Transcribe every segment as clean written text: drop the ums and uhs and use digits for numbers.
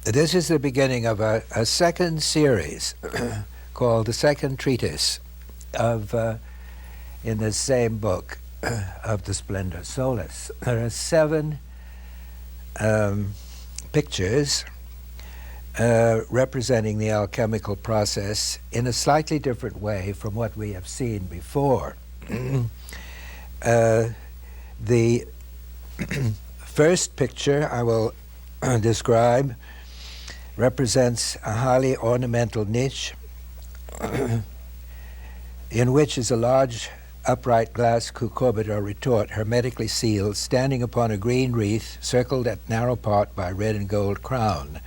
This is the beginning of a second series called the Second Treatise of, in the same book of the Splendor, Solis. There are 7 pictures representing the alchemical process in a slightly different way from what we have seen before. The first picture I will describe represents a highly ornamental niche in which is a large upright glass cucurbit or retort, hermetically sealed, standing upon a green wreath circled at narrow part by red and gold crown.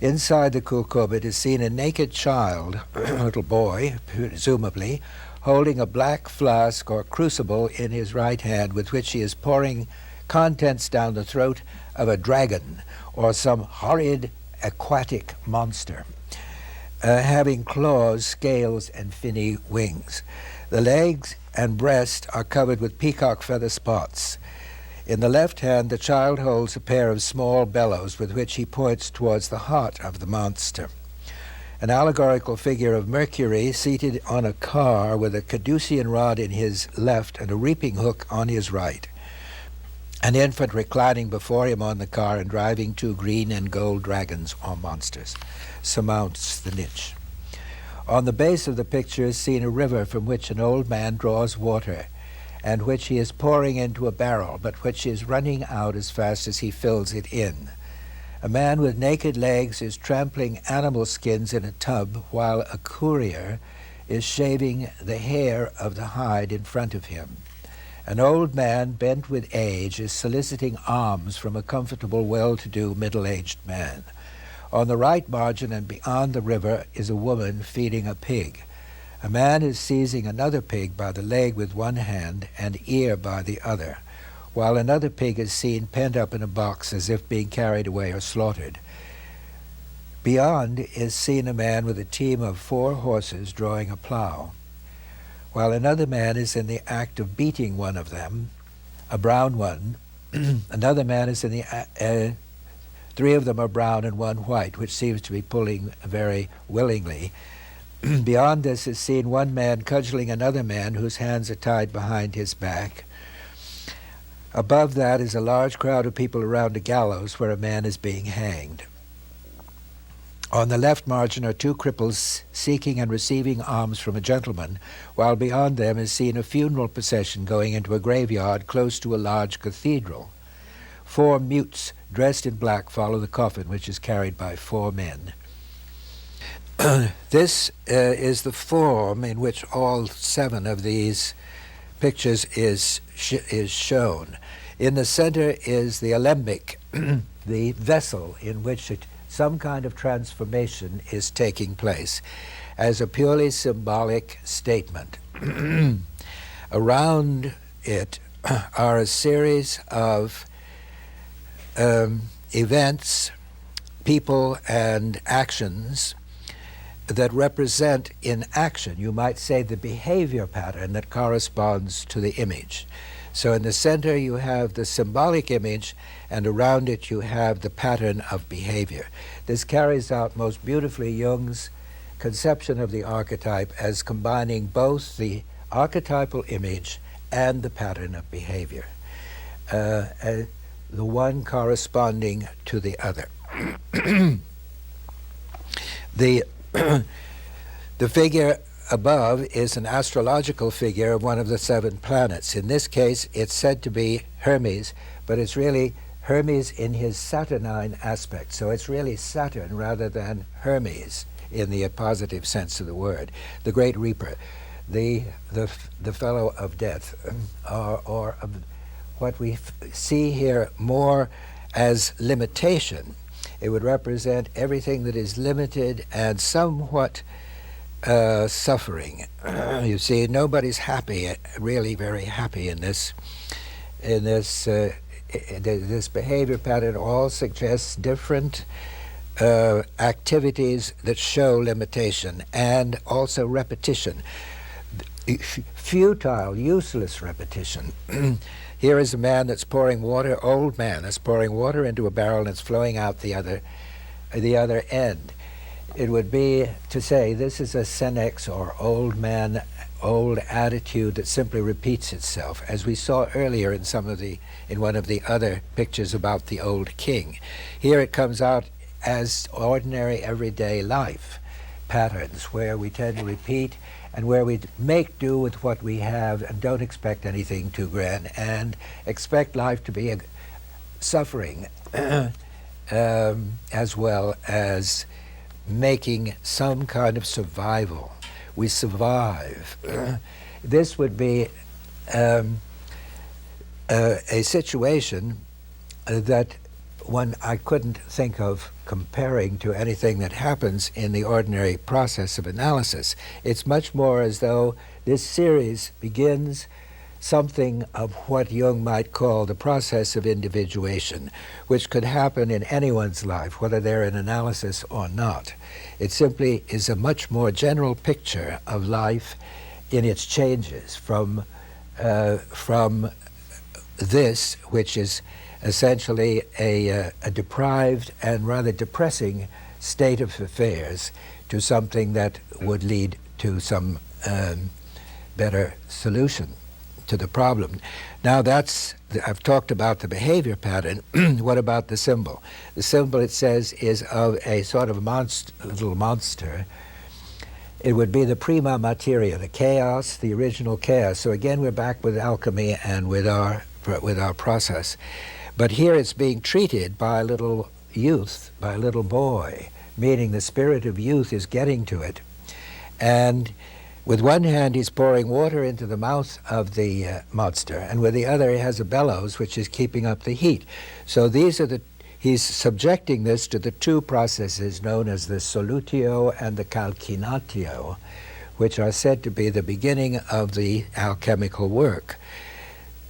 Inside the cucurbit is seen a naked child, a little boy, presumably, holding a black flask or crucible in his right hand with which he is pouring contents down the throat of a dragon or some horrid aquatic monster, having claws, scales, and finny wings. The legs and breast are covered with peacock feather spots. In the left hand, the child holds a pair of small bellows with which he points towards the heart of the monster. An allegorical figure of Mercury seated on a car with a caducean rod in his left and a reaping hook on his right. An infant reclining before him on the car and driving 2 green and gold dragons or monsters surmounts the niche. On the base of the picture is seen a river from which an old man draws water, and which he is pouring into a barrel, but which is running out as fast as he fills it in. A man with naked legs is trampling animal skins in a tub, while a courier is shaving the hair of the hide in front of him. An old man, bent with age, is soliciting alms from a comfortable, well-to-do, middle-aged man. On the right margin and beyond the river is a woman feeding a pig. A man is seizing another pig by the leg with one hand and ear by the other, while another pig is seen pent up in a box as if being carried away or slaughtered. Beyond is seen a man with a team of 4 horses drawing a plow, while another man is in the act of beating one of them, a brown one. Another man is in the 3 of them are brown and 1 white, which seems to be pulling very willingly. Beyond this is seen one man cudgeling another man whose hands are tied behind his back. Above that is a large crowd of people around a gallows where a man is being hanged. On the left margin are 2 cripples seeking and receiving alms from a gentleman, while beyond them is seen a funeral procession going into a graveyard close to a large cathedral. 4 mutes dressed in black follow the coffin, which is carried by 4 men. This is the form in which all 7 of these pictures is shown. In the center is the alembic, the vessel in which some kind of transformation is taking place as a purely symbolic statement. Around it are a series of events, people, and actions that represent in action, you might say, the behavior pattern that corresponds to the image. So in the center you have the symbolic image, and around it you have the pattern of behavior. This carries out most beautifully Jung's conception of the archetype as combining both the archetypal image and the pattern of behavior, the one corresponding to the other. The figure above is an astrological figure of one of the 7 planets. In this case, it's said to be Hermes, but it's really Hermes in his Saturnine aspect. So it's really Saturn rather than Hermes in the positive sense of the word, the great reaper, the fellow of death, or of what we see here more as limitation. It would represent everything that is limited and somewhat suffering. You see, nobody's happy, really very happy in this behavior pattern. All suggests different activities that show limitation and also repetition. Futile, useless repetition. Here is a man that's pouring water, old man that's pouring water into a barrel and it's flowing out the other the other end. It would be to say this is a senex or old man, old attitude that simply repeats itself, as we saw earlier in one of the other pictures about the old king. Here it comes out as ordinary everyday life patterns where we tend to repeat and where we make do with what we have and don't expect anything too grand and expect life to be a suffering as well as making some kind of survival. We survive. This would be a situation that I couldn't think of comparing to anything that happens in the ordinary process of analysis. It's much more as though this series begins something of what Jung might call the process of individuation, which could happen in anyone's life, whether they're in analysis or not. It simply is a much more general picture of life in its changes from this, which is essentially a deprived and rather depressing state of affairs, to something that would lead to some better solution to the problem. Now I've talked about the behavior pattern. What about the symbol? The symbol, it says, is of a sort of little monster. It would be the prima materia, the chaos, the original chaos. So again, we're back with alchemy and with our process. But here it's being treated by a little youth, by a little boy, meaning the spirit of youth is getting to it. And with one hand, he's pouring water into the mouth of the monster, and with the other, he has a bellows, which is keeping up the heat. So he's subjecting this to the two processes known as the solutio and the calcinatio, which are said to be the beginning of the alchemical work,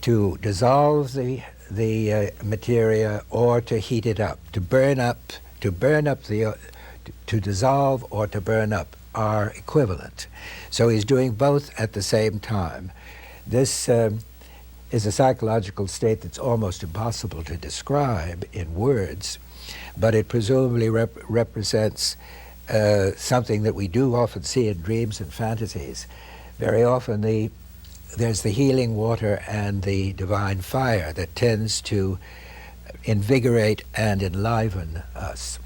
to dissolve the materia or to heat it up, to dissolve or to burn up are equivalent. So he's doing both at the same time. This is a psychological state that's almost impossible to describe in words, but it presumably represents something that we do often see in dreams and fantasies. Very often there's the healing water and the divine fire that tends to invigorate and enliven us.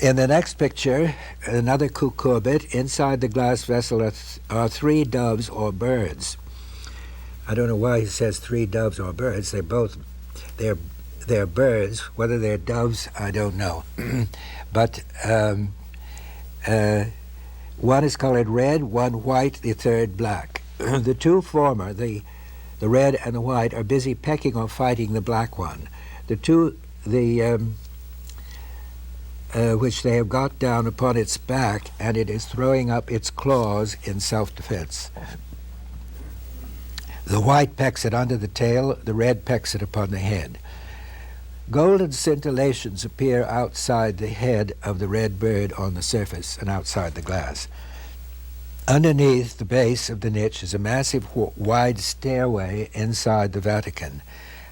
In the next picture, another cucurbit. Inside the glass vessel are three doves or birds. I don't know why he says three doves or birds. They're birds. Whether they're doves, I don't know. But one is colored red, one white, the third black. The two former, the red and the white, are busy pecking or fighting the black one. Which they have got down upon its back, and it is throwing up its claws in self-defense. The white pecks it under the tail, the red pecks it upon the head. Golden scintillations appear outside the head of the red bird on the surface and outside the glass. Underneath the base of the niche is a massive wide stairway inside the Vatican.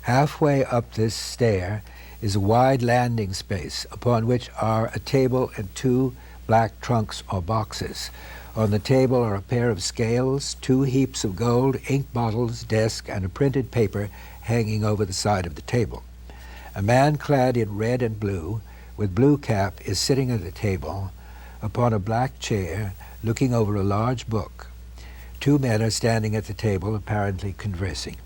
Halfway up this stair is a wide landing space upon which are a table and two black trunks or boxes. On the table are a pair of scales, two heaps of gold, ink bottles, desk, and a printed paper hanging over the side of the table. A man clad in red and blue, with blue cap, is sitting at the table upon a black chair, looking over a large book. Two men are standing at the table, apparently conversing.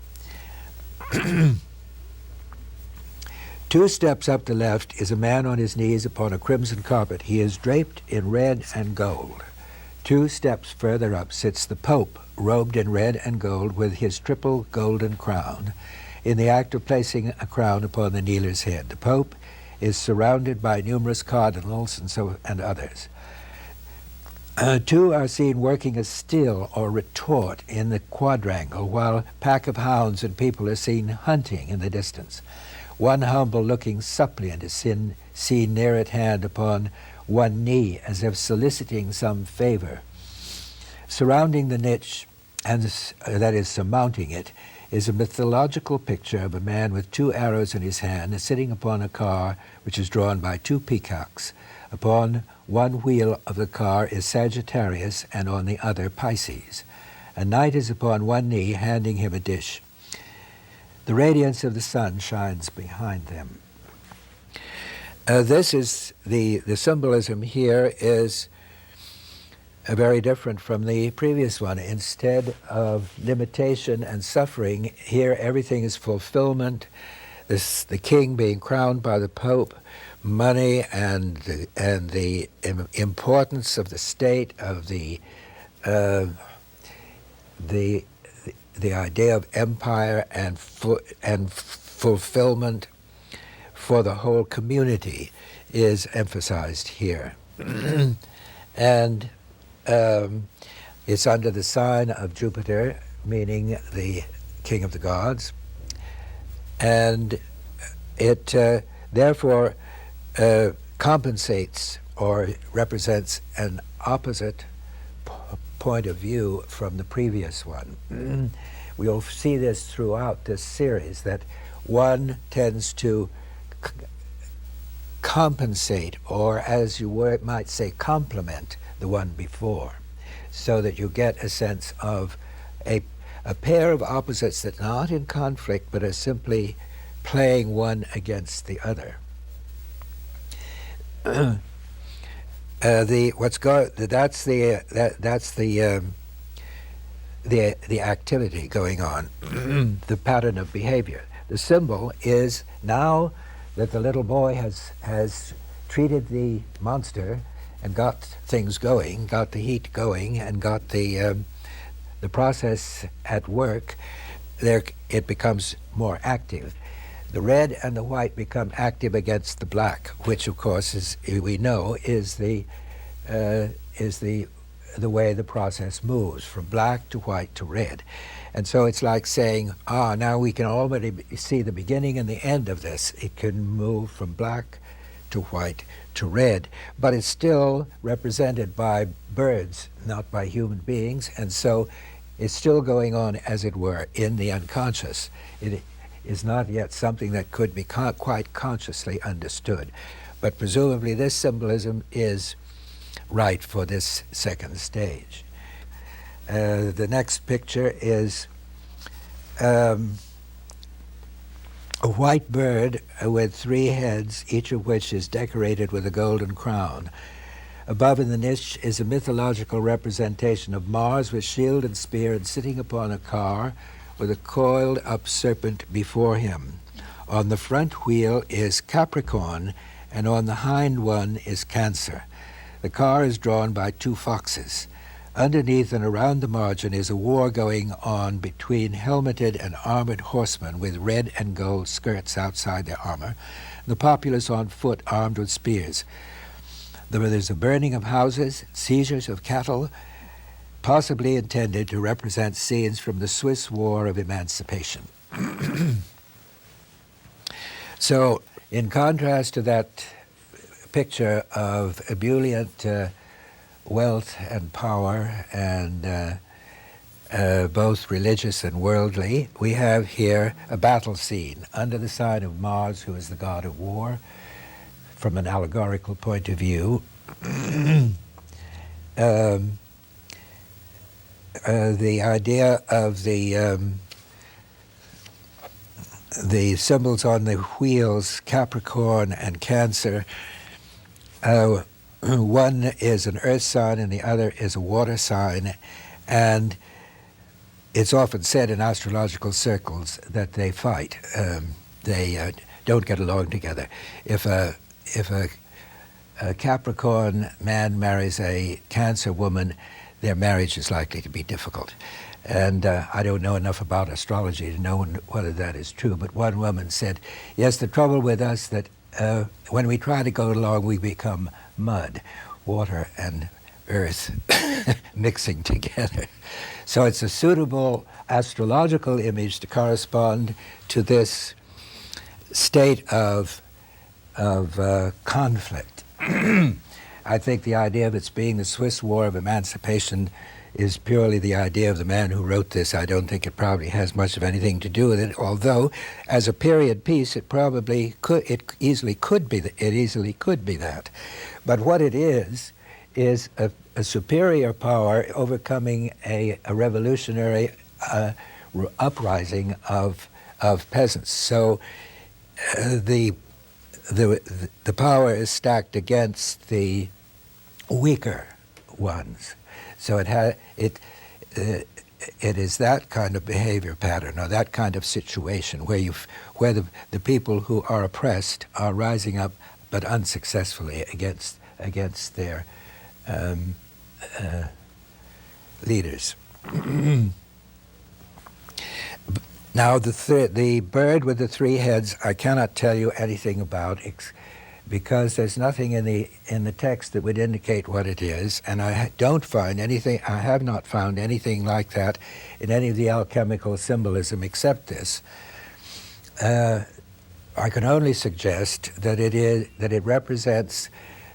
2 steps up the left is a man on his knees upon a crimson carpet. He is draped in red and gold. 2 steps further up sits the Pope, robed in red and gold with his triple golden crown, in the act of placing a crown upon the kneeler's head. The Pope is surrounded by numerous cardinals and others. 2 are seen working a still or retort in the quadrangle, while a pack of hounds and people are seen hunting in the distance. One humble-looking suppliant is seen near at hand upon one knee, as if soliciting some favor. Surrounding the niche, and that is surmounting it, is a mythological picture of a man with 2 arrows in his hand sitting upon a car which is drawn by 2 peacocks. Upon one wheel of the car is Sagittarius and on the other Pisces. A knight is upon one knee handing him a dish. The radiance of the sun shines behind them. This is the symbolism here is very different from the previous one. Instead of limitation and suffering, here everything is fulfillment. The king being crowned by the Pope, money and the importance of the state, of the idea of empire and fulfillment for the whole community is emphasized here. And it's under the sign of Jupiter, meaning the king of the gods, and it therefore compensates or represents an opposite point of view from the previous one. We'll see this throughout this series, that one tends to compensate, or as you might say, complement the one before, so that you get a sense of a pair of opposites that are not in conflict but are simply playing one against the other. That's the activity going on, the pattern of behavior. The symbol is now that the little boy has treated the monster and got things going, got the heat going, and got the process at work. There, it becomes more active. The red and the white become active against the black, which, of course, is we know is the way the process moves from black to white to red. And so it's like saying, now we can already see the beginning and the end of this. It can move from black to white to red, but it's still represented by birds, not by human beings, and so it's still going on, as it were, in the unconscious. It is not yet something that could be quite consciously understood, but presumably this symbolism is right for this second stage. The next picture is a white bird with 3 heads, each of which is decorated with a golden crown. Above in the niche is a mythological representation of Mars with shield and spear and sitting upon a car with a coiled up serpent before him. On the front wheel is Capricorn, and on the hind one is Cancer. The car is drawn by 2 foxes. Underneath and around the margin is a war going on between helmeted and armored horsemen with red and gold skirts outside their armor, the populace on foot armed with spears. There's a burning of houses, seizures of cattle, possibly intended to represent scenes from the Swiss War of Emancipation. So, in contrast to that picture of ebullient wealth and power, and both religious and worldly, we have here a battle scene under the sign of Mars, who is the god of war, from an allegorical point of view. The idea of the symbols on the wheels, Capricorn and Cancer, one is an earth sign and the other is a water sign, and it's often said in astrological circles that they fight. They don't get along together. If a Capricorn man marries a Cancer woman, their marriage is likely to be difficult. And I don't know enough about astrology to know whether that is true, but one woman said, yes, the trouble with us that when we try to go along, we become mud, water and earth mixing together. So it's a suitable astrological image to correspond to this state of conflict. I think the idea of its being the Swiss War of Emancipation is purely the idea of the man who wrote this. I don't think it probably has much of anything to do with it, although as a period piece it probably could, it easily could be that. But what it is a superior power overcoming a revolutionary uprising of peasants. So the power is stacked against the weaker ones. So it is that kind of behavior pattern, or that kind of situation where the people who are oppressed are rising up, but unsuccessfully against their leaders. Now, the bird with the three heads, I cannot tell you anything about, because there's nothing in the text that would indicate what it is, and I have not found anything like that in any of the alchemical symbolism except this. I can only suggest that it represents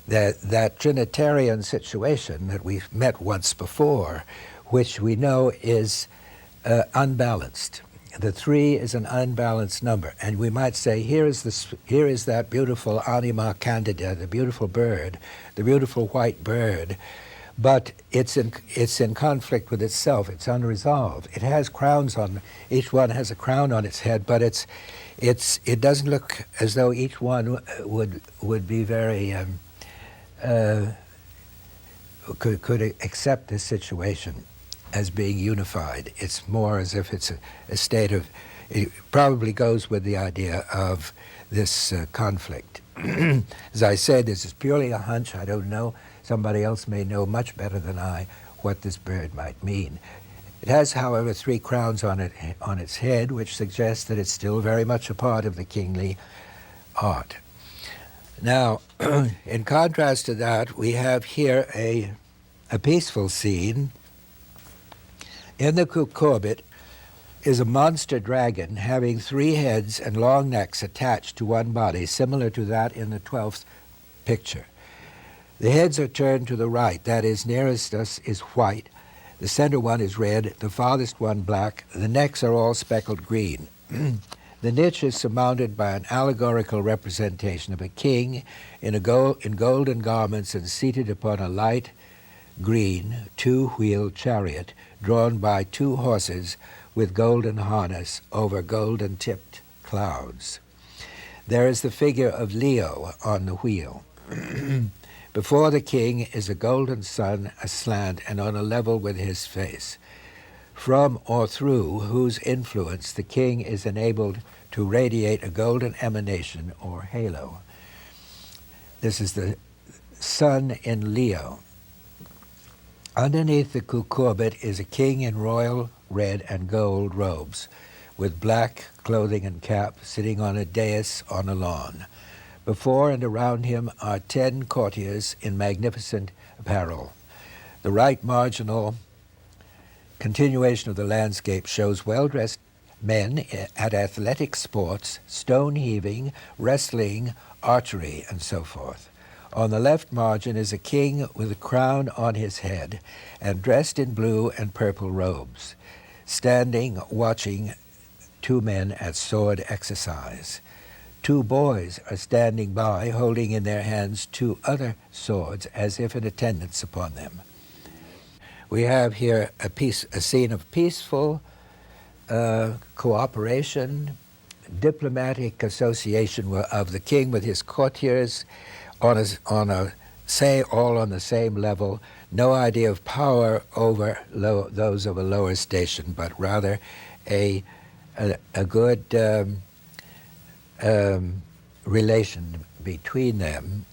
that Trinitarian situation that we've met once before, which we know is unbalanced. The three is an unbalanced number, and we might say here is that beautiful anima candida, the beautiful bird, the beautiful white bird, but it's in conflict with itself. It's unresolved. It has crowns on. Each one has a crown on its head, but it doesn't look as though each one would be very could accept this situation as being unified. It's more as if it's a state of, it probably goes with the idea of this conflict. As I said, this is purely a hunch. I don't know. Somebody else may know much better than I what this bird might mean. It has, however, three crowns on its head, which suggests that it's still very much a part of the kingly art. Now, in contrast to that, we have here a peaceful scene. In the cucurbit is a monster dragon having three heads and long necks attached to one body, similar to that in the 12th picture. The heads are turned to the right, that is, nearest us is white, the center one is red, the farthest one black, the necks are all speckled green. The niche is surmounted by an allegorical representation of a king in golden garments and seated upon a light green two-wheeled chariot drawn by two horses with golden harness over golden-tipped clouds. There is the figure of Leo on the wheel. Before the king is a golden sun aslant and on a level with his face, from or through whose influence the king is enabled to radiate a golden emanation or halo. This is the sun in Leo. Underneath the cucurbit is a king in royal red and gold robes, with black clothing and cap, sitting on a dais on a lawn. Before and around him are 10 courtiers in magnificent apparel. The right marginal continuation of the landscape shows well-dressed men at athletic sports, stone heaving, wrestling, archery, and so forth. On the left margin is a king with a crown on his head and dressed in blue and purple robes, standing, watching two men at sword exercise. Two boys are standing by, holding in their hands two other swords as if in attendance upon them. We have here a scene of peaceful cooperation, diplomatic association of the king with his courtiers, all on the same level, no idea of power over those of a lower station, but rather a good relation between them.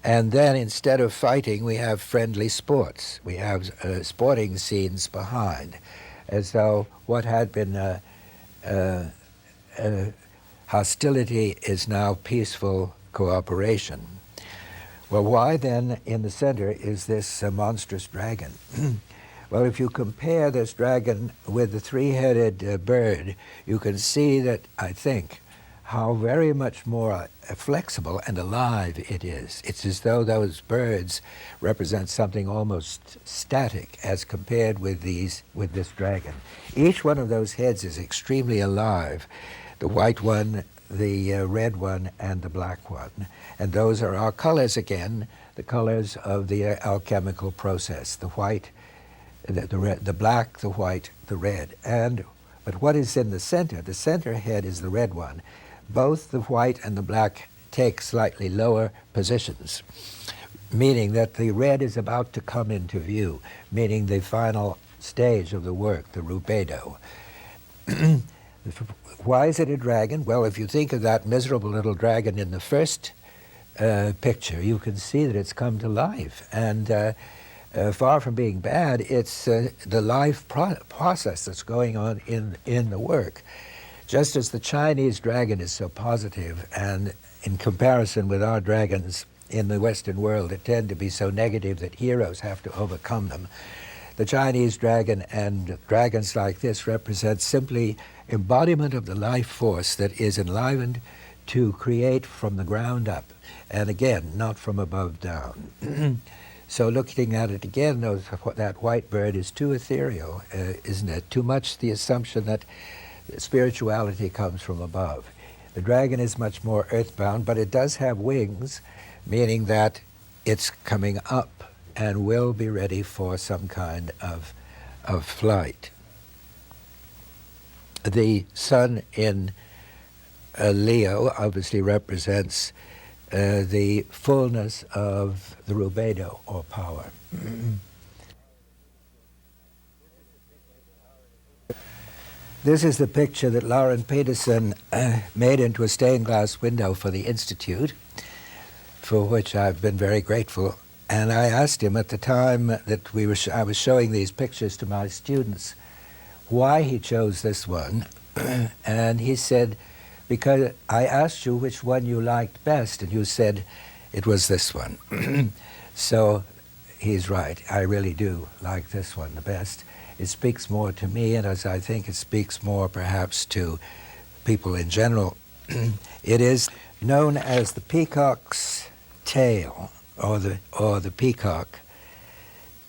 And then instead of fighting, we have friendly sports. We have sporting scenes behind, as though what had been hostility is now peaceful cooperation. Well, why then in the center is this monstrous dragon? Well, if you compare this dragon with the three-headed bird, you can see that, I think, how very much more flexible and alive it is. It's as though those birds represent something almost static as compared with this dragon. Each one of those heads is extremely alive. The white one, the red one, and the black one. And those are our colors again, the colors of the alchemical process, the white, the red, the black, the white, the red. But what is in the center head is the red one. Both the white and the black take slightly lower positions, meaning that the red is about to come into view, meaning the final stage of the work, the rubedo. Why is it a dragon? Well, if you think of that miserable little dragon in the first picture, you can see that it's come to life. And far from being bad, it's the life process that's going on in the work. Just as the Chinese dragon is so positive, and in comparison with our dragons in the Western world that tend to be so negative that heroes have to overcome them, the Chinese dragon and dragons like this represent simply embodiment of the life force that is enlivened to create from the ground up, and again, not from above down. So looking at it again, that white bird is too ethereal, isn't it? Too much the assumption that spirituality comes from above. The dragon is much more earthbound, but it does have wings, meaning that it's coming up and will be ready for some kind of flight. The sun in Leo obviously represents the fullness of the rubedo, or power. This is the picture that Lauren Peterson made into a stained glass window for the Institute, for which I've been very grateful. And I asked him at the time that I was showing these pictures to my students why he chose this one. And he said, because I asked you which one you liked best, and you said it was this one. So he's right. I really do like this one the best. It speaks more to me, and as I think it speaks more perhaps to people in general. It is known as the peacock's tail, or the peacock.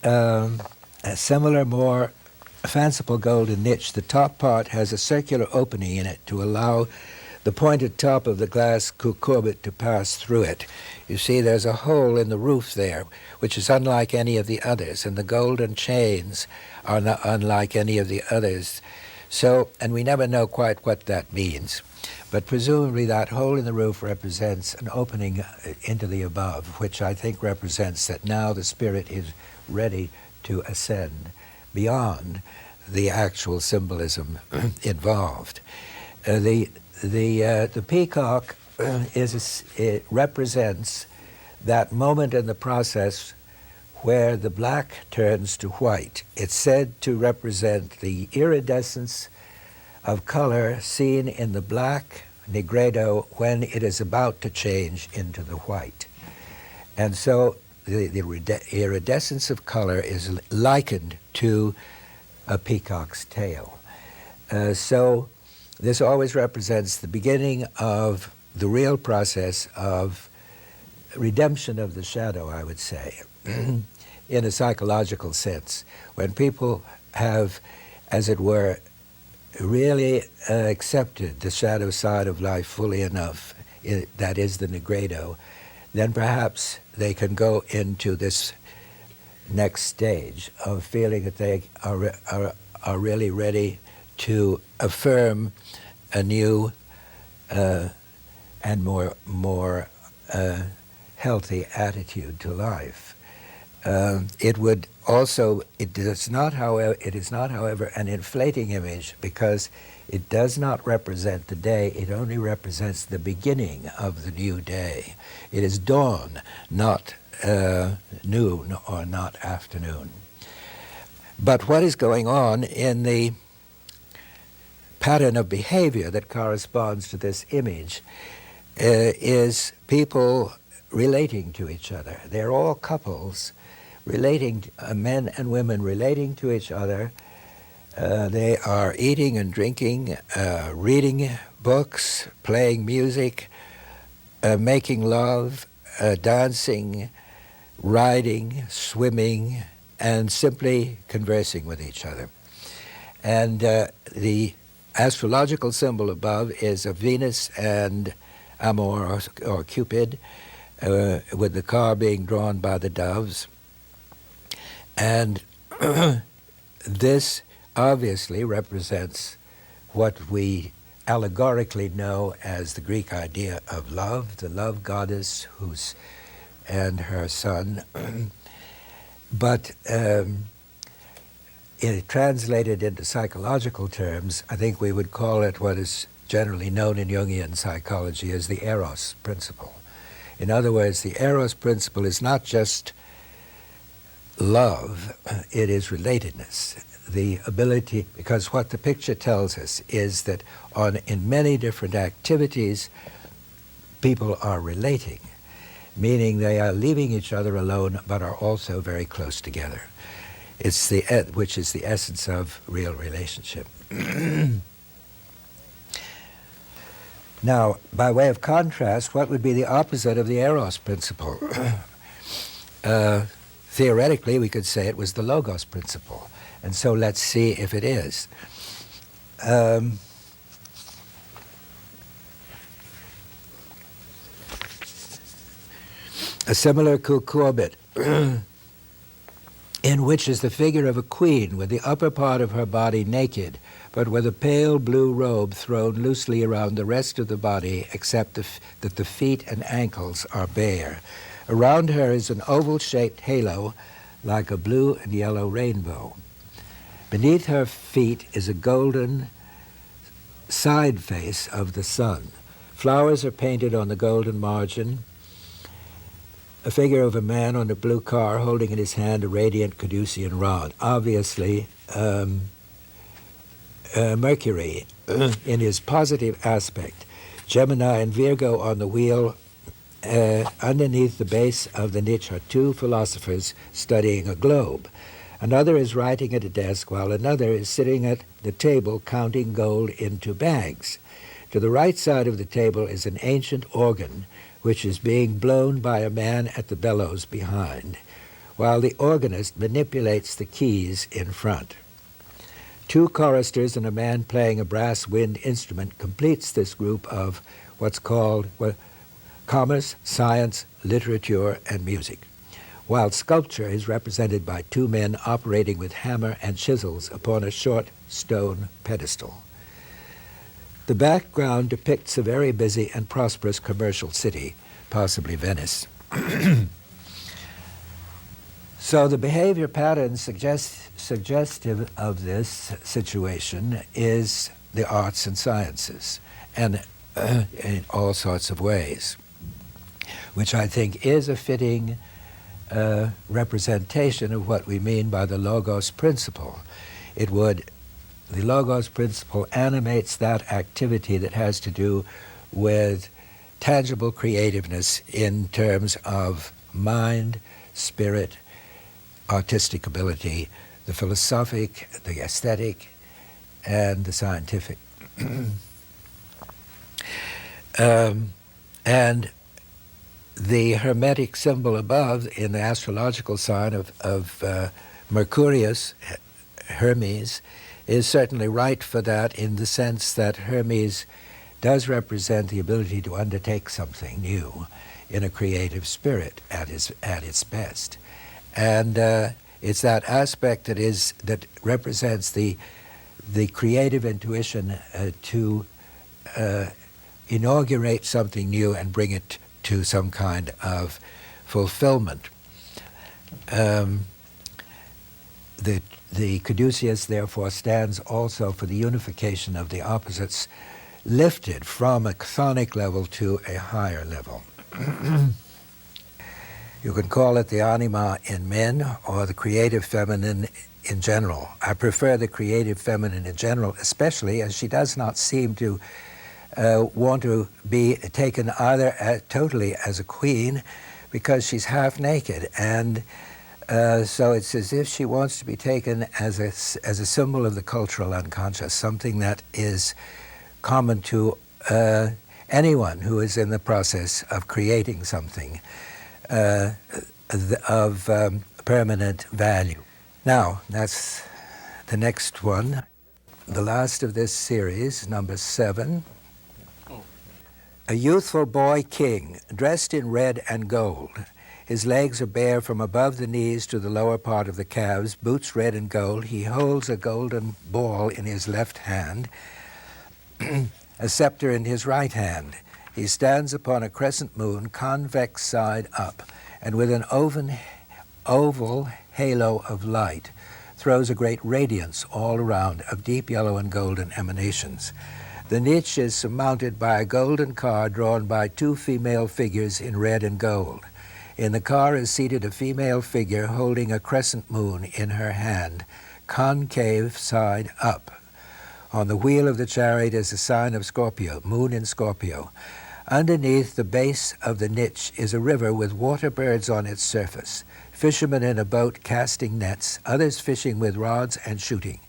A similar, more fanciful golden niche. The top part has a circular opening in it to allow the pointed top of the glass cucurbit to pass through it. You see there's a hole in the roof there, which is unlike any of the others, and the golden chains are not unlike any of the others. So, and we never know quite what that means, but presumably that hole in the roof represents an opening into the above, which I think represents that now the spirit is ready to ascend beyond the actual symbolism involved. The peacock it represents that moment in the process where the black turns to white. It's said to represent the iridescence of color seen in the black nigredo when it is about to change into the white. And so the iridescence of color is likened to a peacock's tail. So this always represents the beginning of the real process of redemption of the shadow, I would say, in a psychological sense. When people have, as it were, really accepted the shadow side of life fully enough, that is the nigredo, then perhaps they can go into this next stage of feeling that they are really ready to affirm a new and more healthy attitude to life. It is not, however, an inflating image, because it does not represent the day. It only represents the beginning of the new day. It is dawn, not noon or not afternoon. But what is going on in the pattern of behavior that corresponds to this image is people relating to each other. They're all couples relating, men and women relating to each other They are eating and drinking, reading books, playing music, making love, dancing, riding, swimming, and simply conversing with each other. And the astrological symbol above is of Venus and Amor, or Cupid, with the car being drawn by the doves. And this obviously represents what we allegorically know as the Greek idea of love, the love goddess and her son. But translated into psychological terms, I think we would call it what is generally known in Jungian psychology as the Eros principle. In other words, the Eros principle is not just love, it is relatedness. The ability, because what the picture tells us is that in many different activities, people are relating, meaning they are leaving each other alone but are also very close together. It's which is the essence of real relationship. Now, by way of contrast, what would be the opposite of the Eros principle? Theoretically, we could say it was the Logos principle. And so let's see if it is. A similar cucurbit, in which is the figure of a queen with the upper part of her body naked, but with a pale blue robe thrown loosely around the rest of the body, except that the feet and ankles are bare. Around her is an oval-shaped halo, like a blue and yellow rainbow. Beneath her feet is a golden side face of the sun. Flowers are painted on the golden margin. A figure of a man on a blue car holding in his hand a radiant caducean rod. Obviously, Mercury in his positive aspect. Gemini and Virgo on the wheel. Underneath the base of the niche are two philosophers studying a globe. Another is writing at a desk while another is sitting at the table counting gold into bags. To the right side of the table is an ancient organ which is being blown by a man at the bellows behind, while the organist manipulates the keys in front. Two choristers and a man playing a brass wind instrument completes this group of what's called commerce, science, literature, and music, while sculpture is represented by two men operating with hammer and chisels upon a short stone pedestal. The background depicts a very busy and prosperous commercial city, possibly Venice. So the behavior pattern suggestive of this situation is the arts and sciences, and in all sorts of ways, which I think is a fitting representation of what we mean by the Logos principle. The Logos principle animates that activity that has to do with tangible creativeness in terms of mind, spirit, artistic ability, the philosophic, the aesthetic, and the scientific. And the Hermetic symbol above in the astrological sign of Mercurius, Hermes, is certainly right for that, in the sense that Hermes does represent the ability to undertake something new in a creative spirit at its best. And it's that aspect that represents the creative intuition to inaugurate something new and bring it to some kind of fulfillment. The caduceus, therefore, stands also for the unification of the opposites, lifted from a chthonic level to a higher level. You can call it the anima in men or the creative feminine in general. I prefer the creative feminine in general, especially as she does not seem to want to be taken either totally as a queen, because she's half naked, and So it's as if she wants to be taken as a symbol of the cultural unconscious, something that is common to anyone who is in the process of creating something of permanent value. Now, that's the next one. The last of this series, number 7. A youthful boy king, dressed in red and gold. His legs are bare from above the knees to the lower part of the calves, boots red and gold. He holds a golden ball in his left hand, a scepter in his right hand. He stands upon a crescent moon, convex side up, and with an oval halo of light, throws a great radiance all around of deep yellow and golden emanations. The niche is surmounted by a golden car drawn by 2 female figures in red and gold. In the car is seated a female figure holding a crescent moon in her hand, concave side up. On the wheel of the chariot is a sign of Scorpio, moon in Scorpio. Underneath the base of the niche is a river with water birds on its surface, fishermen in a boat casting nets, others fishing with rods and shooting,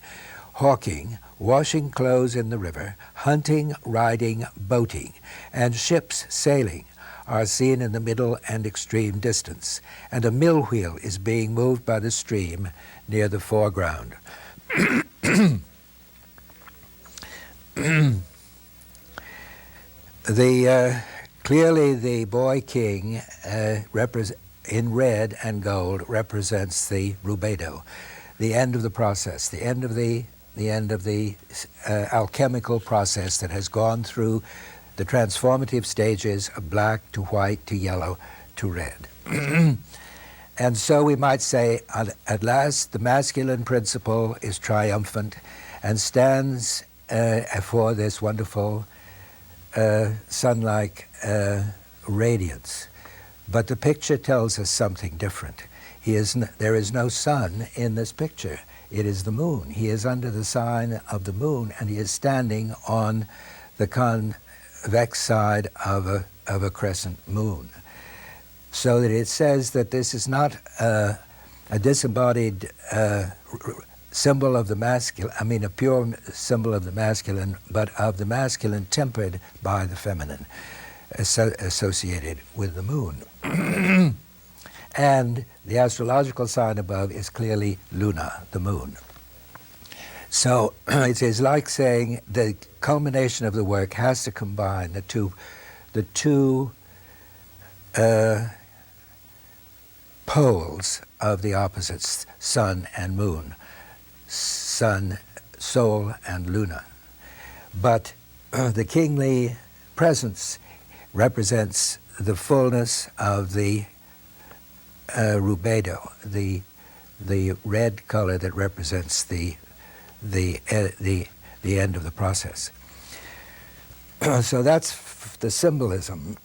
hawking, washing clothes in the river, hunting, riding, boating, and ships sailing are seen in the middle and extreme distance, and a mill wheel is being moved by the stream near the foreground. Clearly the boy king in red and gold represents the rubedo, the end of the process, the end of the alchemical process that has gone through the transformative stages of black to white to yellow to red. And so we might say, at last, the masculine principle is triumphant and stands for this wonderful sun-like radiance. But the picture tells us something different. There is no sun in this picture. It is the moon. He is under the sign of the moon, and he is standing on the convex side of a crescent moon. So that it says that this is not a disembodied symbol of the masculine, a pure symbol of the masculine, but of the masculine tempered by the feminine, associated with the moon. And the astrological sign above is clearly Luna, the moon. So it is like saying the culmination of the work has to combine the two poles of the opposites, sun and moon, sun, Sol, and Luna. But the kingly presence represents the fullness of the rubedo, the red color that represents the end of the process. So that's the symbolism.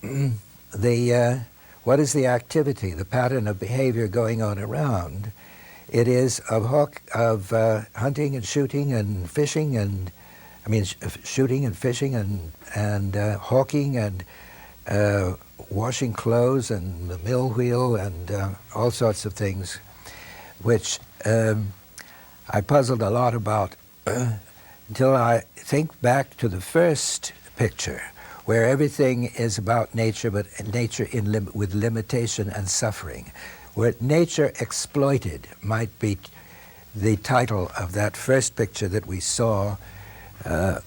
What is the activity, the pattern of behavior going on around? It is of hunting and shooting and fishing, and shooting and fishing and hawking and washing clothes and the mill wheel and all sorts of things, which I puzzled a lot about until I think back to the first picture, where everything is about nature, but nature with limitation and suffering. Where nature exploited might be the title of that first picture that we saw of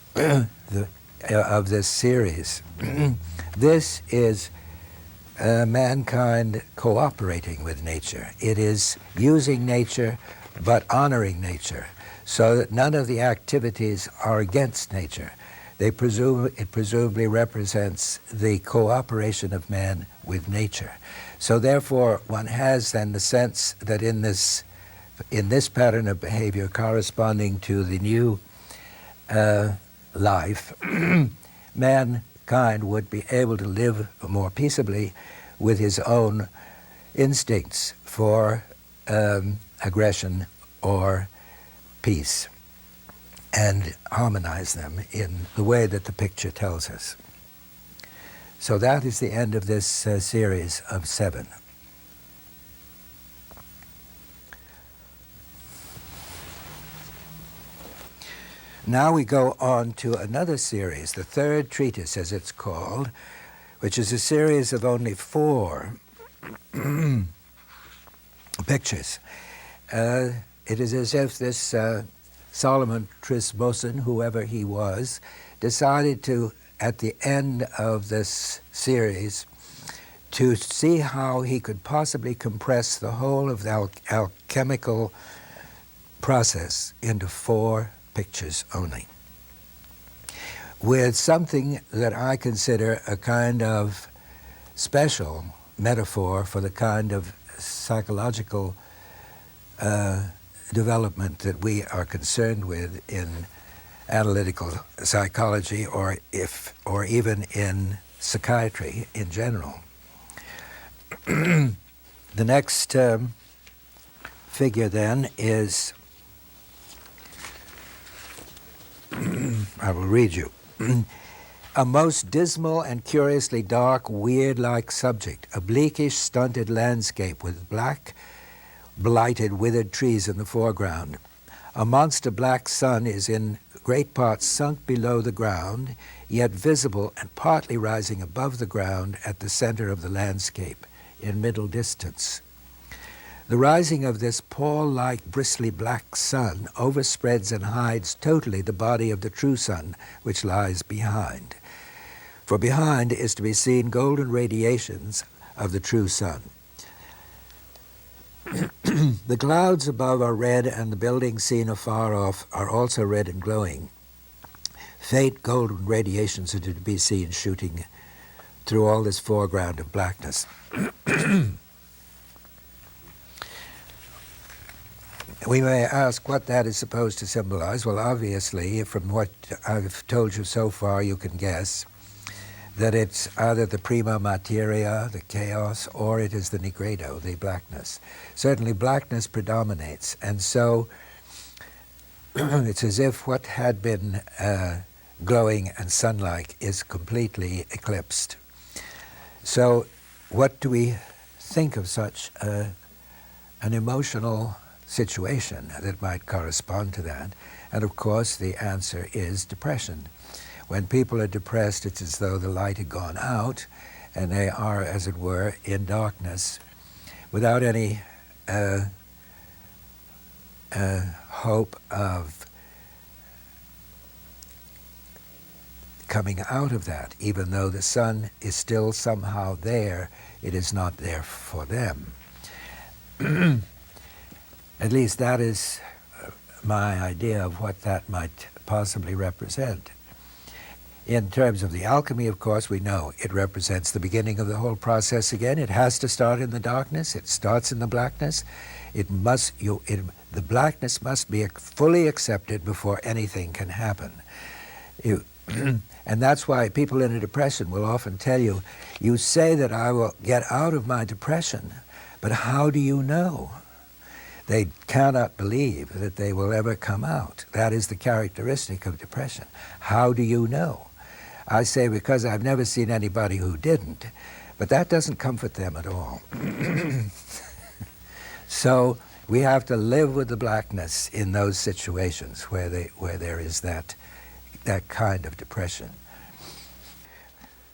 this series. This is mankind cooperating with nature. It is using nature but honoring nature, so that none of the activities are against nature. It presumably represents the cooperation of man with nature. So therefore, one has then the sense that in this pattern of behavior corresponding to the new life, mankind would be able to live more peaceably with his own instincts for aggression or peace, and harmonize them in the way that the picture tells us. So that is the end of this series of 7. Now we go on to another series, the third treatise as it's called, which is a series of only 4 pictures. It is as if this Solomon Trismosin, whoever he was, decided to, at the end of this series, to see how he could possibly compress the whole of the alchemical process into 4 pictures only, with something that I consider a kind of special metaphor for the kind of psychological development that we are concerned with in analytical psychology, or even in psychiatry in general. The next figure then is, I will read you. A most dismal and curiously dark, weird-like subject, a bleakish, stunted landscape with black, blighted, withered trees in the foreground. A monster black sun is in great part sunk below the ground, yet visible and partly rising above the ground at the center of the landscape, in middle distance. The rising of this pall-like, bristly black sun overspreads and hides totally the body of the true sun, which lies behind. For behind is to be seen golden radiations of the true sun. The clouds above are red, and the buildings seen afar off are also red and glowing. Faint golden radiations are to be seen shooting through all this foreground of blackness. We may ask what that is supposed to symbolize. Well, obviously, from what I've told you so far, you can guess that it's either the prima materia, the chaos, or it is the nigredo, the blackness. Certainly blackness predominates, and so it's as if what had been glowing and sun-like is completely eclipsed. So what do we think of such an emotional situation that might correspond to that? And of course the answer is depression. When people are depressed, it's as though the light had gone out and they are, as it were, in darkness without any hope of coming out of that. Even though the sun is still somehow there, it is not there for them. At least that is my idea of what that might possibly represent. In terms of the alchemy, of course, we know it represents the beginning of the whole process again. It has to start in the darkness. It starts in the blackness. The blackness must be fully accepted before anything can happen. And that's why people in a depression will often tell you, you say that I will get out of my depression, but how do you know? They cannot believe that they will ever come out. That is the characteristic of depression. How do you know? I say because I've never seen anybody who didn't, but that doesn't comfort them at all. So we have to live with the blackness in those situations where there is that kind of depression.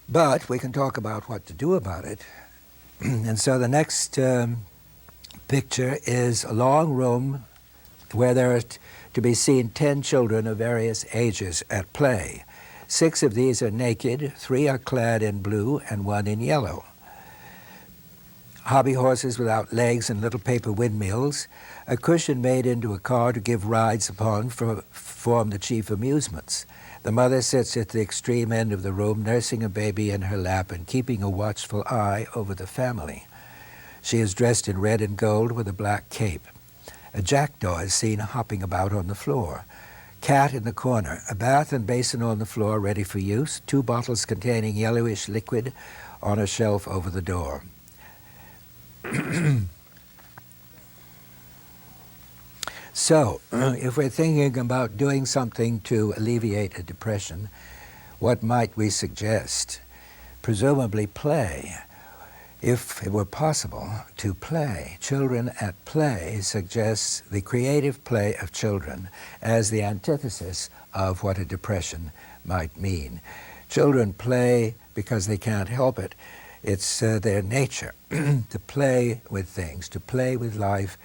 But we can talk about what to do about it. And so the next picture is a long room where there are to be seen 10 children of various ages at play. 6 of these are naked, 3 are clad in blue, and 1 in yellow. Hobby horses without legs and little paper windmills, a cushion made into a car to give rides upon form the chief amusements. The mother sits at the extreme end of the room, nursing a baby in her lap and keeping a watchful eye over the family. She is dressed in red and gold with a black cape. A jackdaw is seen hopping about on the floor. Cat in the corner, a bath and basin on the floor ready for use, 2 bottles containing yellowish liquid on a shelf over the door. So, if we're thinking about doing something to alleviate a depression, what might we suggest? Presumably play. If it were possible to play. Children at play suggests the creative play of children as the antithesis of what a depression might mean. Children play because they can't help it. It's their nature to play with things, to play with life,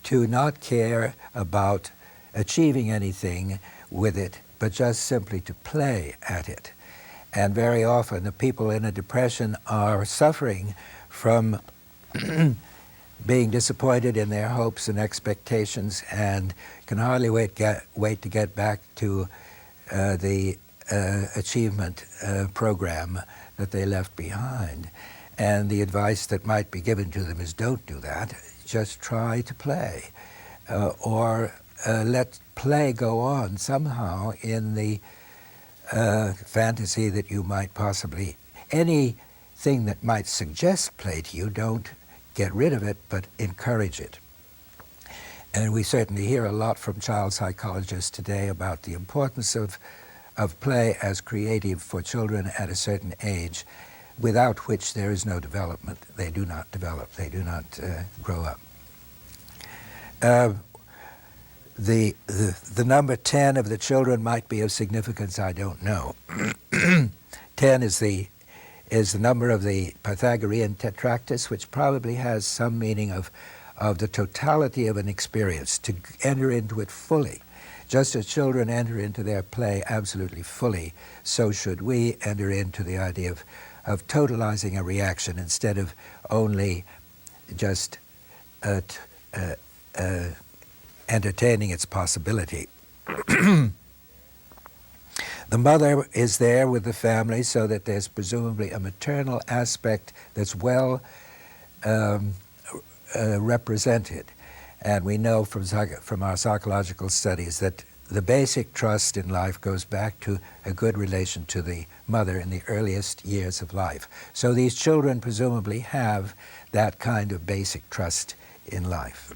to not care about achieving anything with it, but just simply to play at it. And very often the people in a depression are suffering from being disappointed in their hopes and expectations and can hardly wait to get back to the achievement program that they left behind. And the advice that might be given to them is don't do that, just try to play. Or let play go on somehow in the fantasy that you might possibly, anything that might suggest play to you, don't get rid of it, but encourage it. And we certainly hear a lot from child psychologists today about the importance of play as creative for children at a certain age, without which there is no development. They do not develop, they do not grow up. The number 10 of the children might be of significance, I don't know. 10 is the number of the Pythagorean tetractys, which probably has some meaning of the totality of an experience, to enter into it fully. Just as children enter into their play absolutely fully, so should we enter into the idea of totalizing a reaction instead of only just entertaining its possibility. The mother is there with the family so that there's presumably a maternal aspect that's well represented. And we know from our psychological studies that the basic trust in life goes back to a good relation to the mother in the earliest years of life. So these children presumably have that kind of basic trust in life.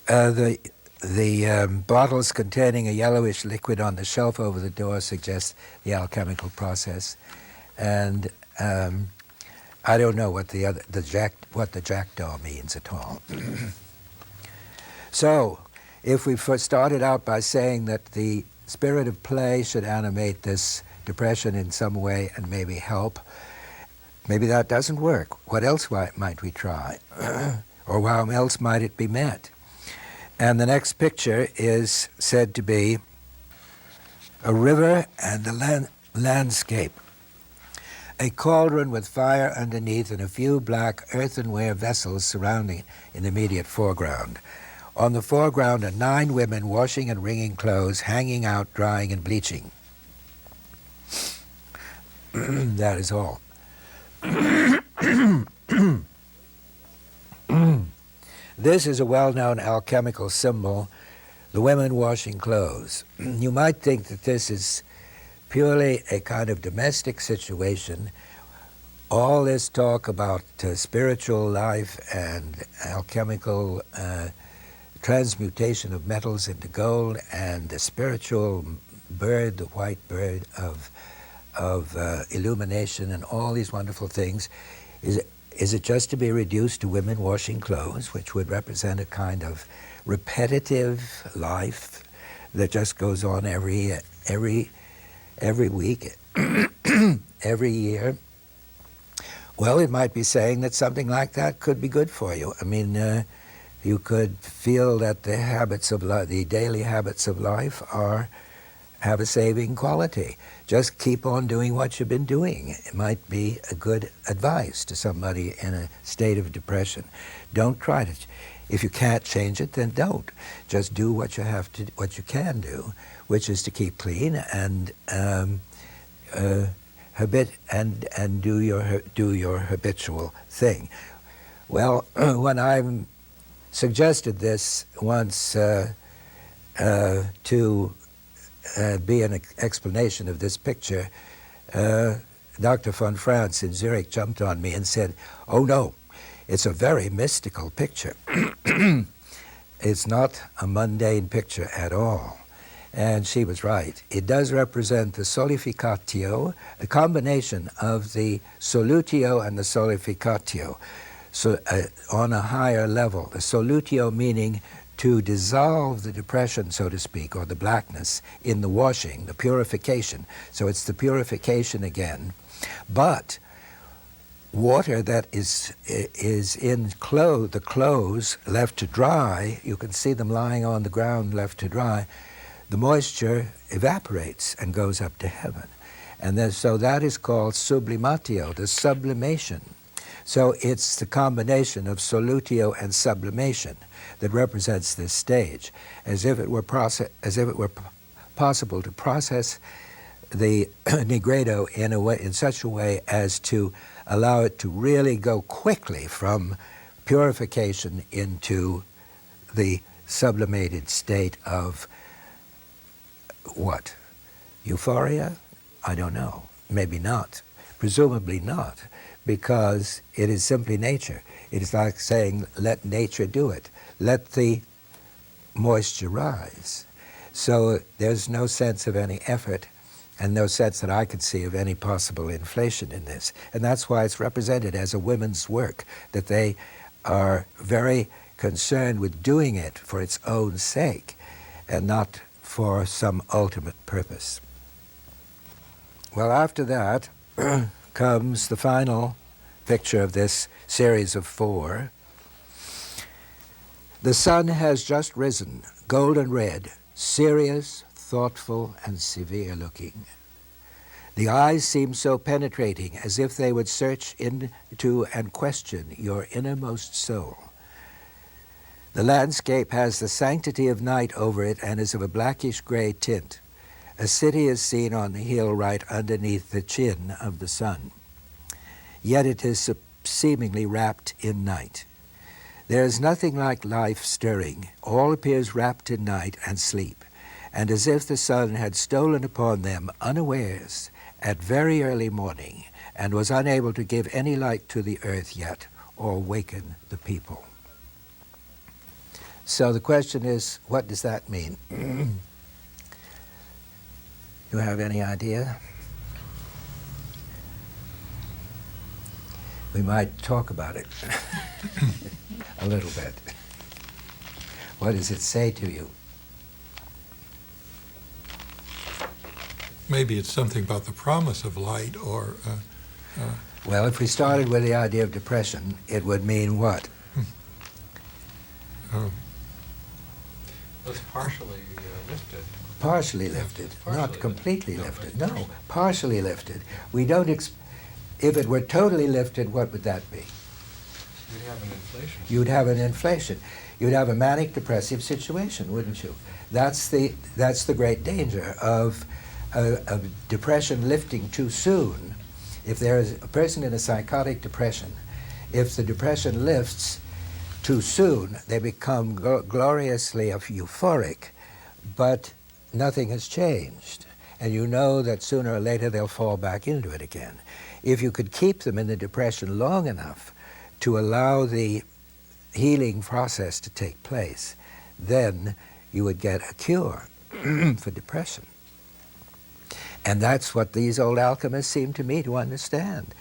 The bottles containing a yellowish liquid on the shelf over the door suggest the alchemical process, and I don't know what the jackdaw means at all. So, if we first started out by saying that the spirit of play should animate this depression in some way and maybe help, maybe that doesn't work. What else might we try? Or how else might it be met? And the next picture is said to be a river and a landscape. A cauldron with fire underneath and a few black earthenware vessels surrounding in the immediate foreground. On the foreground are 9 women washing and wringing clothes, hanging out, drying, and bleaching. That is all. This is a well-known alchemical symbol, the women washing clothes. You might think that this is purely a kind of domestic situation. All this talk about spiritual life and alchemical transmutation of metals into gold, and the spiritual bird, the white bird of illumination, and all these wonderful things, is it just to be reduced to women washing clothes, which would represent a kind of repetitive life that just goes on every week, every year? Well, it might be saying that something like that could be good for you. I mean, you could feel that the habits of the daily habits of life have a saving quality. Just keep on doing what you've been doing. It might be a good advice to somebody in a state of depression. Don't try to. If you can't change it, then don't. Just do what you have to, what you can do, which is to keep clean and do your habitual thing. Well, when I suggested this once to be an explanation of this picture, Dr. von Franz in Zurich jumped on me and said, "Oh no, it's a very mystical picture." It's not a mundane picture at all. And she was right. It does represent the solificatio, a combination of the solutio and the solificatio. So on a higher level, the solutio meaning to dissolve the depression, so to speak, or the blackness in the washing, the purification. So it's the purification again. But water that is in the clothes left to dry, you can see them lying on the ground left to dry, the moisture evaporates and goes up to heaven. And then, so that is called sublimatio, the sublimation. So it's the combination of solutio and sublimation that represents this stage, as if it were possible to process the nigredo in such a way as to allow it to really go quickly from purification into the sublimated state of what? Euphoria? I don't know. Maybe not. Presumably not, because it is simply nature. It is like saying, let nature do it. Let the moisture rise. So there's no sense of any effort and no sense that I could see of any possible inflation in this. And that's why it's represented as a women's work, that they are very concerned with doing it for its own sake and not for some ultimate purpose. Well, after that comes the final picture of this series of 4. The sun has just risen, golden red, serious, thoughtful, and severe looking. The eyes seem so penetrating, as if they would search into and question your innermost soul. The landscape has the sanctity of night over it and is of a blackish gray tint. A city is seen on the hill right underneath the chin of the sun. Yet it is seemingly wrapped in night. There is nothing like life stirring. All appears wrapped in night and sleep, and as if the sun had stolen upon them unawares at very early morning and was unable to give any light to the earth yet or waken the people. So the question is, what does that mean? You have any idea? We might talk about it a little bit. What does it say to you? Maybe it's something about the promise of light, or... Well, if we started with the idea of depression, it would mean what? It's partially lifted. Partially lifted, Partially not completely lifted. lifted. No, partially lifted. We don't. If it were totally lifted, what would that be? You'd have an inflation. You'd have an inflation. You'd have a manic depressive situation, wouldn't you? That's the great danger of depression lifting too soon. If there is a person in a psychotic depression, if the depression lifts too soon, they become gloriously euphoric, but nothing has changed. And you know that sooner or later they'll fall back into it again. If you could keep them in the depression long enough to allow the healing process to take place, then you would get a cure for depression. And that's what these old alchemists seem to me to understand.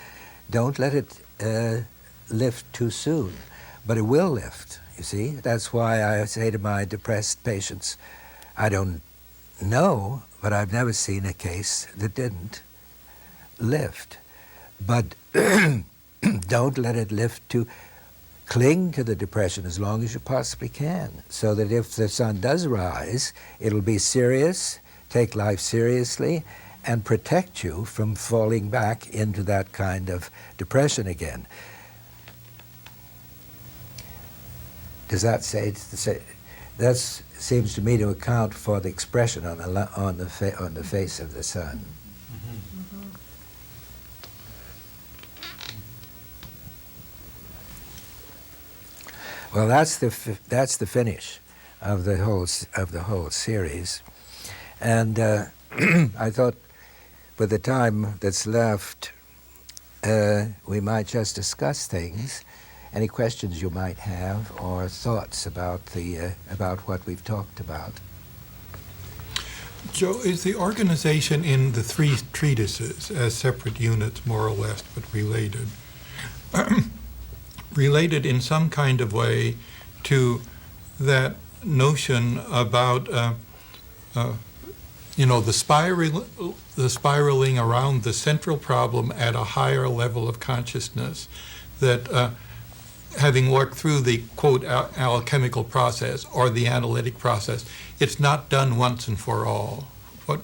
Don't let it lift too soon, but it will lift, you see. That's why I say to my depressed patients, I don't know, but I've never seen a case that didn't lift. But don't let it lift to cling to the depression as long as you possibly can, so that if the sun does rise, it'll be serious, take life seriously, and protect you from falling back into that kind of depression again. Does that say? That seems to me to account for the expression on the face of the sun. Well, that's the finish of the whole series, and I thought, for the time that's left, we might just discuss things. Any questions you might have, or thoughts about what we've talked about? Joe, is the organization in the 3 treatises as separate units, more or less, but related, related in some kind of way to that notion about the spiraling around the central problem at a higher level of consciousness, that having worked through the, quote, alchemical process or the analytic process, it's not done once and for all. What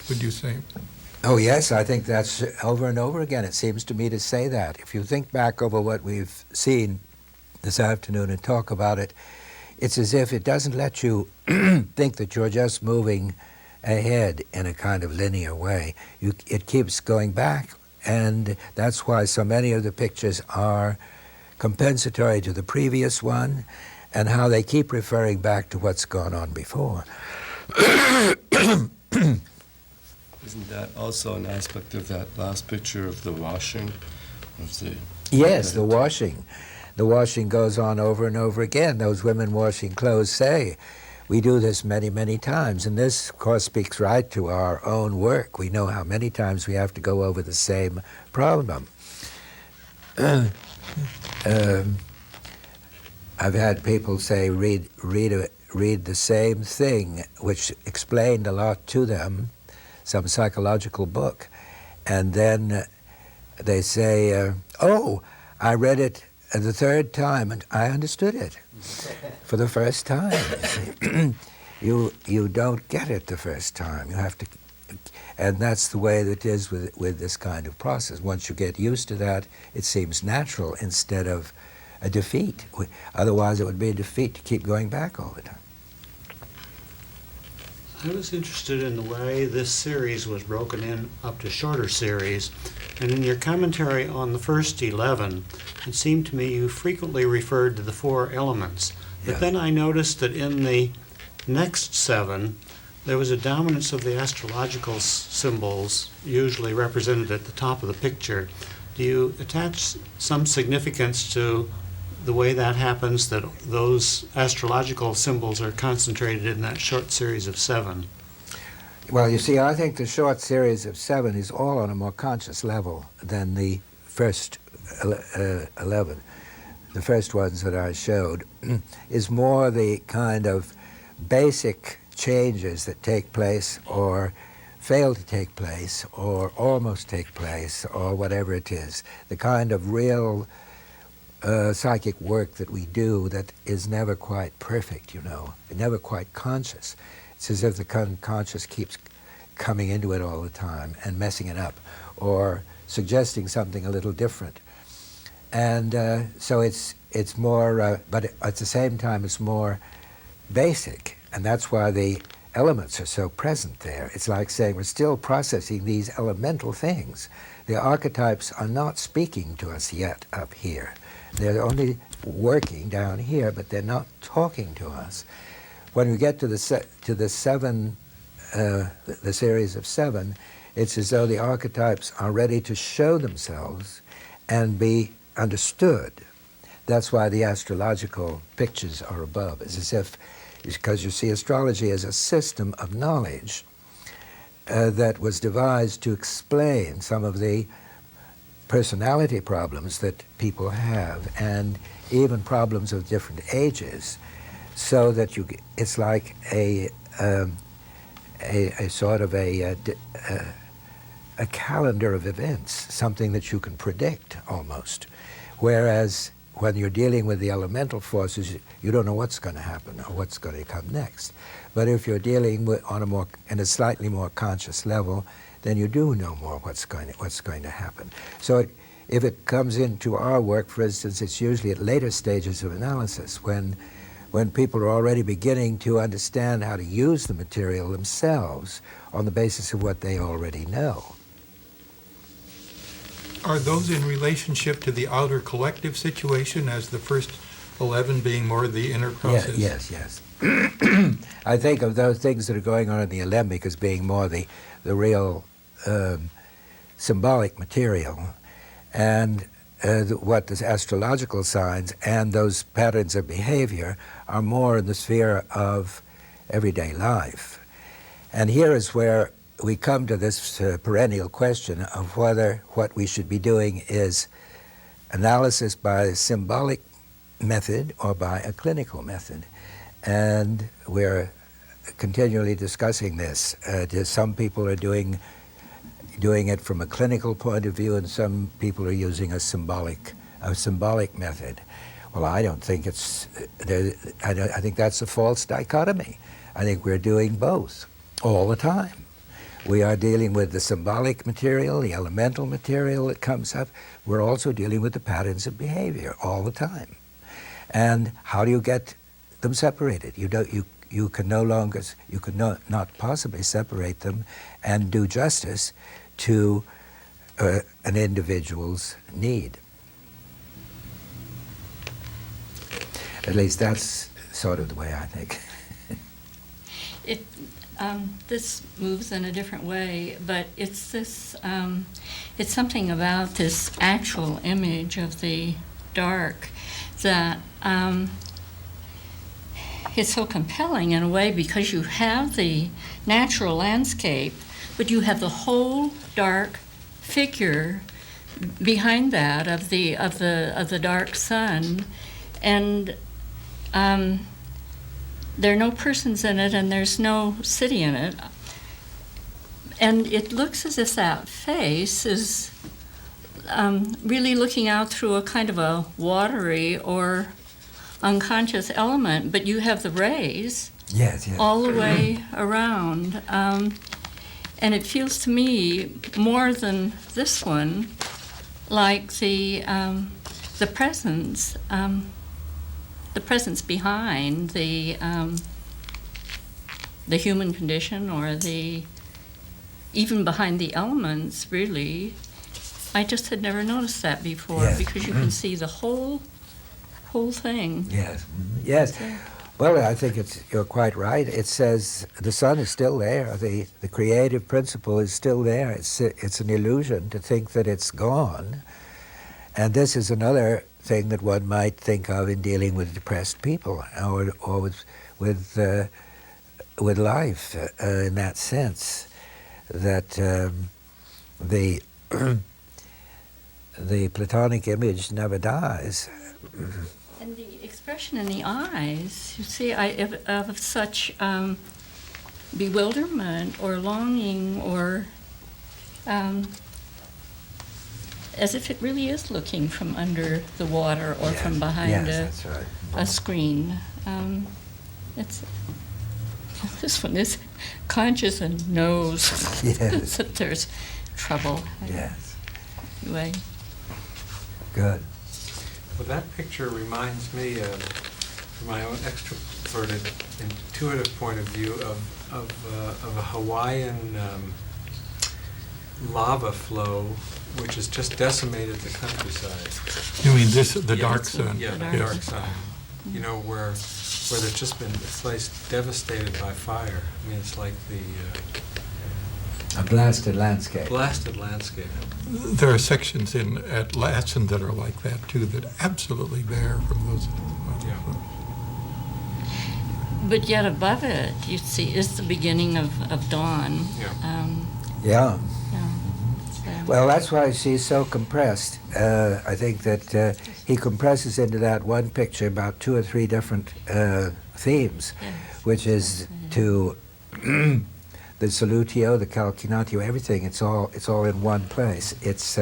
would you say? Oh, yes, I think that's over and over again. It seems to me to say that. If you think back over what we've seen this afternoon and talk about it, it's as if it doesn't let you think that you're just moving ahead in a kind of linear way. It keeps going back, and that's why so many of the pictures are compensatory to the previous one, and how they keep referring back to what's gone on before. Isn't that also an aspect of that last picture of the washing? Yes, the washing. The washing goes on over and over again. Those women washing clothes say, we do this many, many times. And this, of course, speaks right to our own work. We know how many times we have to go over the same problem. I've had people say, read the same thing, which explained a lot to them, some psychological book, and then they say, oh, I read it the third time and I understood it for the first time. You don't get it the first time. You have to, and that's the way that it is with this kind of process. Once you get used to that, it seems natural instead of a defeat. Otherwise, it would be a defeat to keep going back all the time. I was interested in the way this series was broken in up to shorter series, and in your commentary on the first 11, it seemed to me you frequently referred to the 4 elements. But Yeah. then I noticed that in the next 7, there was a dominance of the astrological symbols, usually represented at the top of the picture. Do you attach some significance to the way that happens, that those astrological symbols are concentrated in that short series of 7? Well, you see, I think the short series of 7 is all on a more conscious level than the first 11. The first ones that I showed is more the kind of basic changes that take place or fail to take place or almost take place or whatever it is. The kind of real psychic work that we do that is never quite perfect, never quite conscious. It's as if the conscious keeps coming into it all the time and messing it up or suggesting something a little different. And so it's more, but at the same time it's more basic, and that's why the elements are so present there. It's like saying we're still processing these elemental things. The archetypes are not speaking to us yet up here. They're only working down here, but they're not talking to us. When we get to the series of 7, it's as though the archetypes are ready to show themselves and be understood. That's why the astrological pictures are above. It's as if, because you see, astrology is a system of knowledge that was devised to explain some of the personality problems that people have, and even problems of different ages, so that it's like a sort of a calendar of events, something that you can predict almost. Whereas when you're dealing with the elemental forces, you don't know what's going to happen or what's going to come next. But if you're dealing with in a slightly more conscious level, then you do know more what's going to happen. So if it comes into our work, for instance, it's usually at later stages of analysis when people are already beginning to understand how to use the material themselves on the basis of what they already know. Are those in relationship to the outer collective situation, as the first 11 being more the inner process? Yes. I think of those things that are going on in the alembic as being more the real symbolic material, and what the astrological signs and those patterns of behavior are more in the sphere of everyday life. And here is where we come to this perennial question of whether what we should be doing is analysis by a symbolic method or by a clinical method. and we're continually discussing this. Some people are doing it from a clinical point of view, and some people are using a symbolic method. Well, I don't think it's. I think that's a false dichotomy. I think we're doing both all the time. We are dealing with the symbolic material, the elemental material that comes up. We're also dealing with the patterns of behavior all the time. And how do you get them separated? You can no longer, you could not possibly separate them and do justice to an individual's need. At least that's sort of the way I think. This moves in a different way, but it's this. It's something about this actual image of the dark that it's so compelling in a way, because you have the natural landscape, but you have the whole dark figure behind that of the dark sun, and there are no persons in it, and there's no city in it, and it looks as if that face is really looking out through a kind of a watery or unconscious element, but you have the rays Yes. all the way around. And it feels to me, more than this one, like the presence behind the human condition, or even behind the elements, really. I just had never noticed that before, Yes. because you can see the whole thing. Yes. Yes. Well, I think you're quite right. It says the sun is still there. The creative principle is still there. It's an illusion to think that it's gone. And this is another thing that one might think of in dealing with depressed people, or with life, in that sense, that the the Platonic image never dies. And the expression in the eyes, you see, of such bewilderment or longing, or as if it really is looking from under the water, or Yes. from behind Yes, that's right. a screen. This one is conscious and knows Yes. that there's trouble. Yes. Anyway. Good. Well, that picture reminds me, from my own extroverted, intuitive point of view, of a Hawaiian lava flow, which has just decimated the countryside. You mean the Yeah, dark sun? Yeah, The the dark dark sun. You know, where there's just been a place devastated by fire. I mean, it's like the A blasted landscape. blasted landscape. There are sections at Latson that are like that too, that absolutely bear from those. Yeah. But yet above it, you see, is the beginning of dawn. Yeah. Yeah. Yeah. Well, that's why she's so compressed. I think that he compresses into that one picture about 2 or 3 different themes, Yes. which is to the solutio, the calcinatio, everything. It's all in one place. There's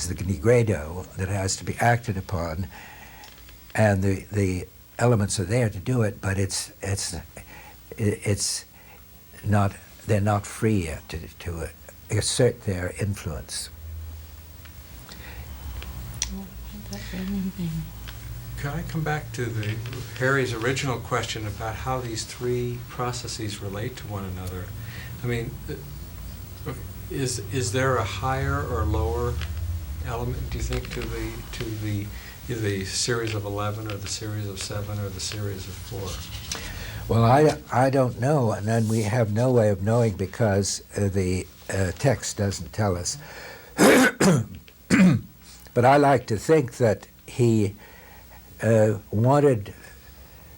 the nigredo that has to be acted upon, and the elements are there to do it, but it's not. They're not free yet to assert their influence. Can I come back to Harry's original question about how these 3 processes relate to one another? I mean, is there a higher or lower element, do you think, to either the series of 11 or the series of 7 or the series of 4? Well, I don't know, and then we have no way of knowing because the text doesn't tell us. But I like to think that he wanted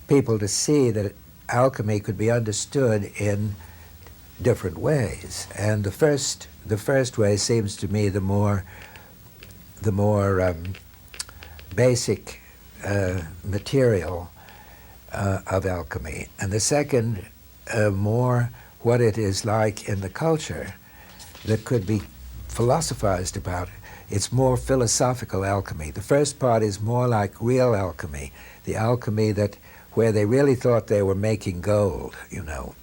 people to see that alchemy could be understood in different ways, and the first way seems to me the more basic material of alchemy, and the second more what it is like in the culture that could be philosophized about. It's more philosophical alchemy. The first part is more like real alchemy, the alchemy that where they really thought they were making gold, you know.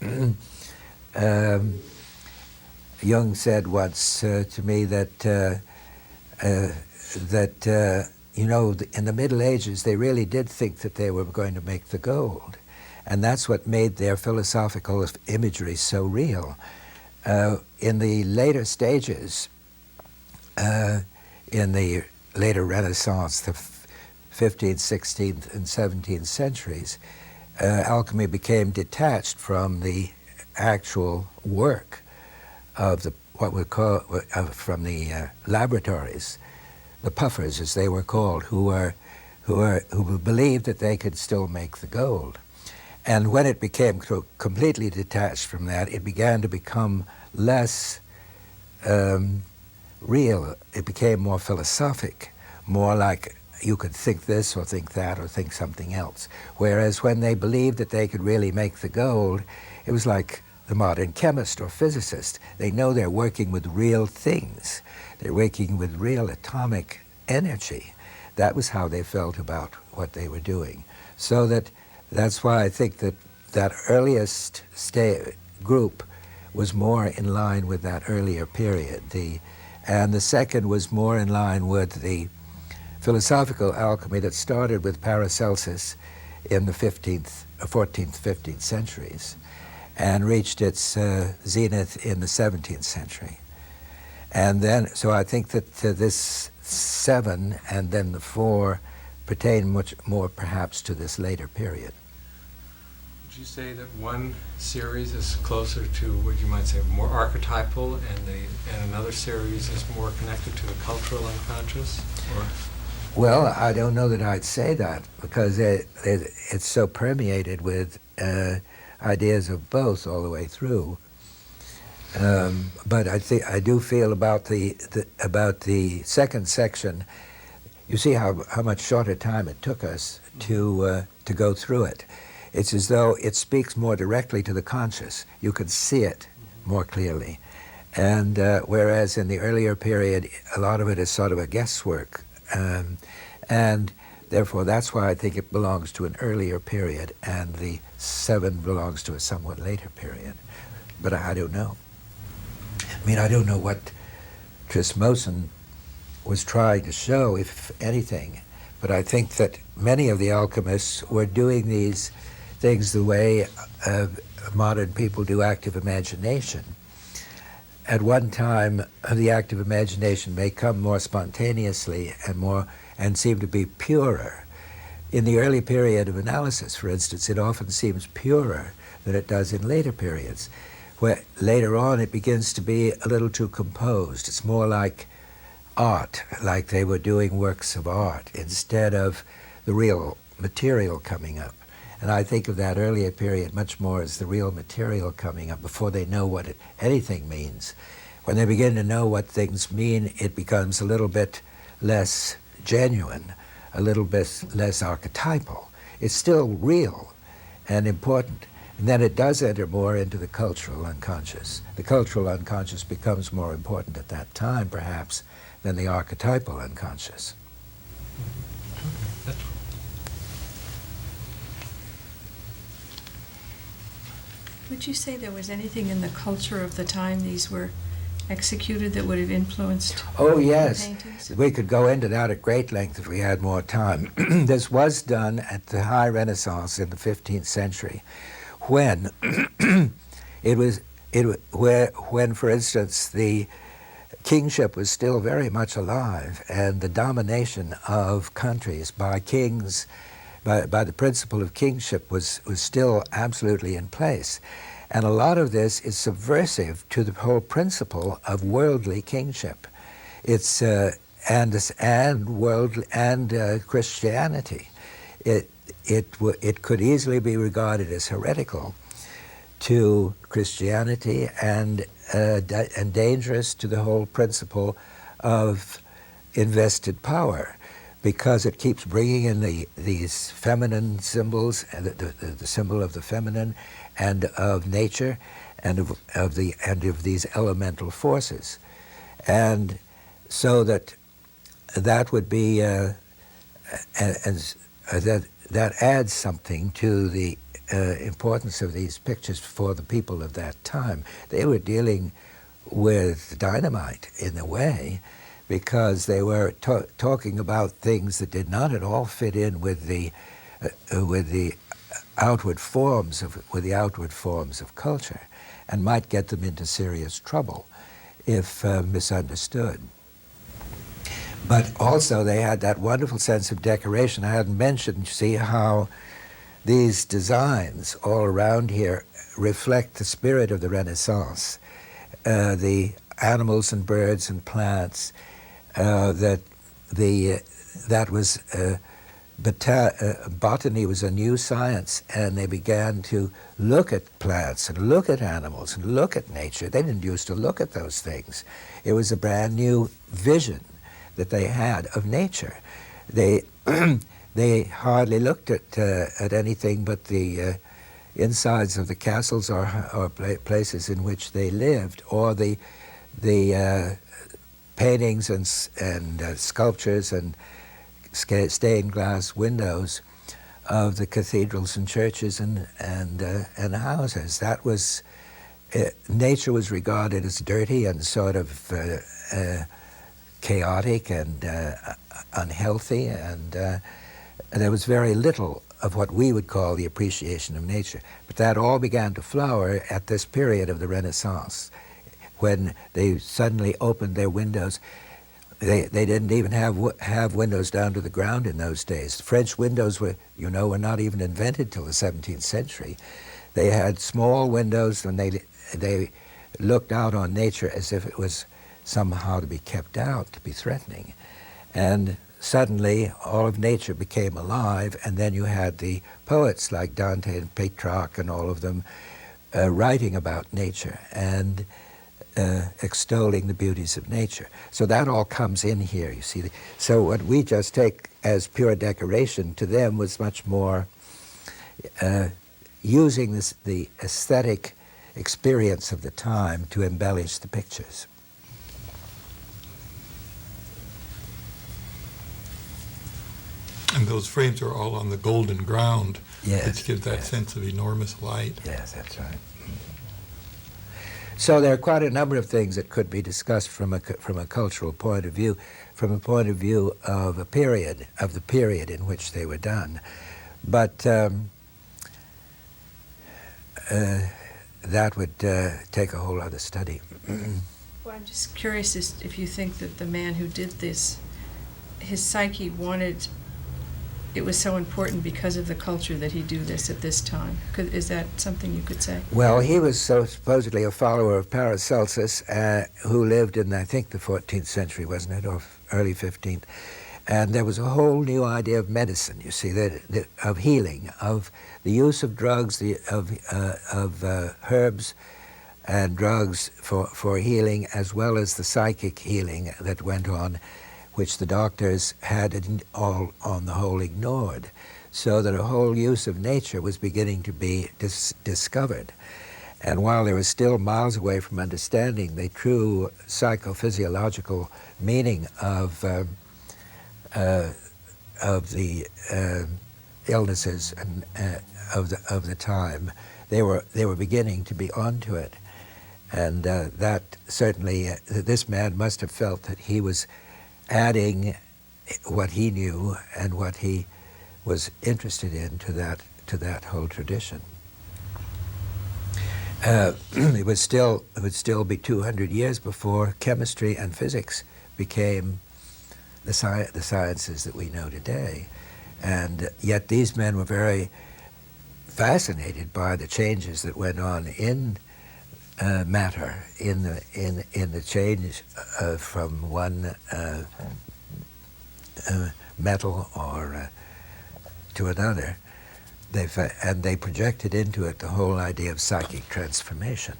Jung said once to me that you know, in the Middle Ages, they really did think that they were going to make the gold. And that's what made their philosophical imagery so real. In the later stages, in the later Renaissance, the 15th, 16th, and 17th centuries, alchemy became detached from the actual work of the what we call from the laboratories, the puffers as they were called, who believed that they could still make the gold. And when it became completely detached from that, it began to become less real. It became more philosophic, more like you could think this or think that or think something else. Whereas when they believed that they could really make the gold, it was like the modern chemist or physicist. They know they're working with real things. They're working with real atomic energy. That was how they felt about what they were doing. So that's why I think that that earliest group was more in line with that earlier period. And the second was more in line with the philosophical alchemy that started with Paracelsus in the 14th, 15th centuries and reached its zenith in the 17th century. And then, so I think that this 7 and then the 4 pertain much more perhaps to this later period. Would you say that one series is closer to what you might say more archetypal, and another series is more connected to the cultural unconscious? Or? Well, I don't know that I'd say that, because it's so permeated with ideas of both all the way through. But I do feel about the second section. You see how much shorter time it took us to go through it. It's as though it speaks more directly to the conscious. You can see it more clearly. And whereas in the earlier period, a lot of it is sort of a guesswork. And therefore, that's why I think it belongs to an earlier period, and the 7 belongs to a somewhat later period. But I don't know. I mean, I don't know what Trismosan was trying to show, if anything. But I think that many of the alchemists were doing these things the way modern people do active imagination. At one time, the active imagination may come more spontaneously and seem to be purer. In the early period of analysis, for instance, it often seems purer than it does in later periods, where later on it begins to be a little too composed. It's more like art, like they were doing works of art instead of the real material coming up. And I think of that earlier period much more as the real material coming up before they know what anything means. When they begin to know what things mean, it becomes a little bit less genuine, a little bit less archetypal. It's still real and important. And then it does enter more into the cultural unconscious. The cultural unconscious becomes more important at that time, perhaps, than the archetypal unconscious. Would you say there was anything in the culture of the time these were executed that would have influenced Oh, the yes. paintings? We could go into that at great length if we had more time. This was done at the High Renaissance in the 15th century, when when, for instance, the kingship was still very much alive, and the domination of countries by kings, by the principle of kingship was still absolutely in place. And a lot of this is subversive to the whole principle of worldly kingship. It's and Christianity. It could easily be regarded as heretical to Christianity and dangerous to the whole principle of invested power. because it keeps bringing in these feminine symbols, the symbol of the feminine, and of nature, and of these elemental forces, and so that would be that adds something to the importance of these pictures for the people of that time. They were dealing with dynamite in a way, because they were talking about things that did not at all fit in with the outward forms of culture, and might get them into serious trouble if misunderstood. But also they had that wonderful sense of decoration. I hadn't mentioned, you see, how these designs all around here reflect the spirit of the Renaissance. The animals and birds and plants, botany was a new science, and they began to look at plants and look at animals and look at nature. They didn't used to look at those things. It was a brand new vision that they had of nature. They they hardly looked at anything but the insides of the castles or places in which they lived, or the paintings and sculptures and stained glass windows of the cathedrals and churches and houses. That was nature was regarded as dirty and sort of chaotic and unhealthy, and there was very little of what we would call the appreciation of nature. But that all began to flower at this period of the Renaissance, when they suddenly opened their windows. They didn't even have windows down to the ground in those days. French windows were not even invented till the 17th century. They had small windows, and they looked out on nature as if it was somehow to be kept out, to be threatening. And suddenly all of nature became alive, and then you had the poets like Dante and Petrarch and all of them writing about nature and extolling the beauties of nature. So that all comes in here, you see. So what we just take as pure decoration to them was much more using the aesthetic experience of the time to embellish the pictures. And those frames are all on the golden ground, Yes, which gives that yes. sense of enormous light. Yes, that's right. So there are quite a number of things that could be discussed from a cultural point of view, from a point of view of the period in which they were done. But that would take a whole other study. Well, I'm just curious if you think that the man who did this, his psyche wanted, it was so important because of the culture that he do this at this time. Is that something you could say? Well, he was supposedly a follower of Paracelsus, who lived in, I think, the 14th century, wasn't it, or early 15th. And there was a whole new idea of medicine, you see, of healing, of the use of drugs, of herbs and drugs for healing, as well as the psychic healing that went on, which the doctors had all on the whole ignored. So that a whole use of nature was beginning to be discovered. And while they were still miles away from understanding the true psychophysiological meaning of the illnesses and of the time, they were beginning to be onto it. And that certainly, this man must have felt that he was adding what he knew and what he was interested in to that whole tradition. It would still be 200 years before chemistry and physics became the sciences that we know today, and yet these men were very fascinated by the changes that went on in matter, in the change from one metal or to another. And they projected into it the whole idea of psychic transformation.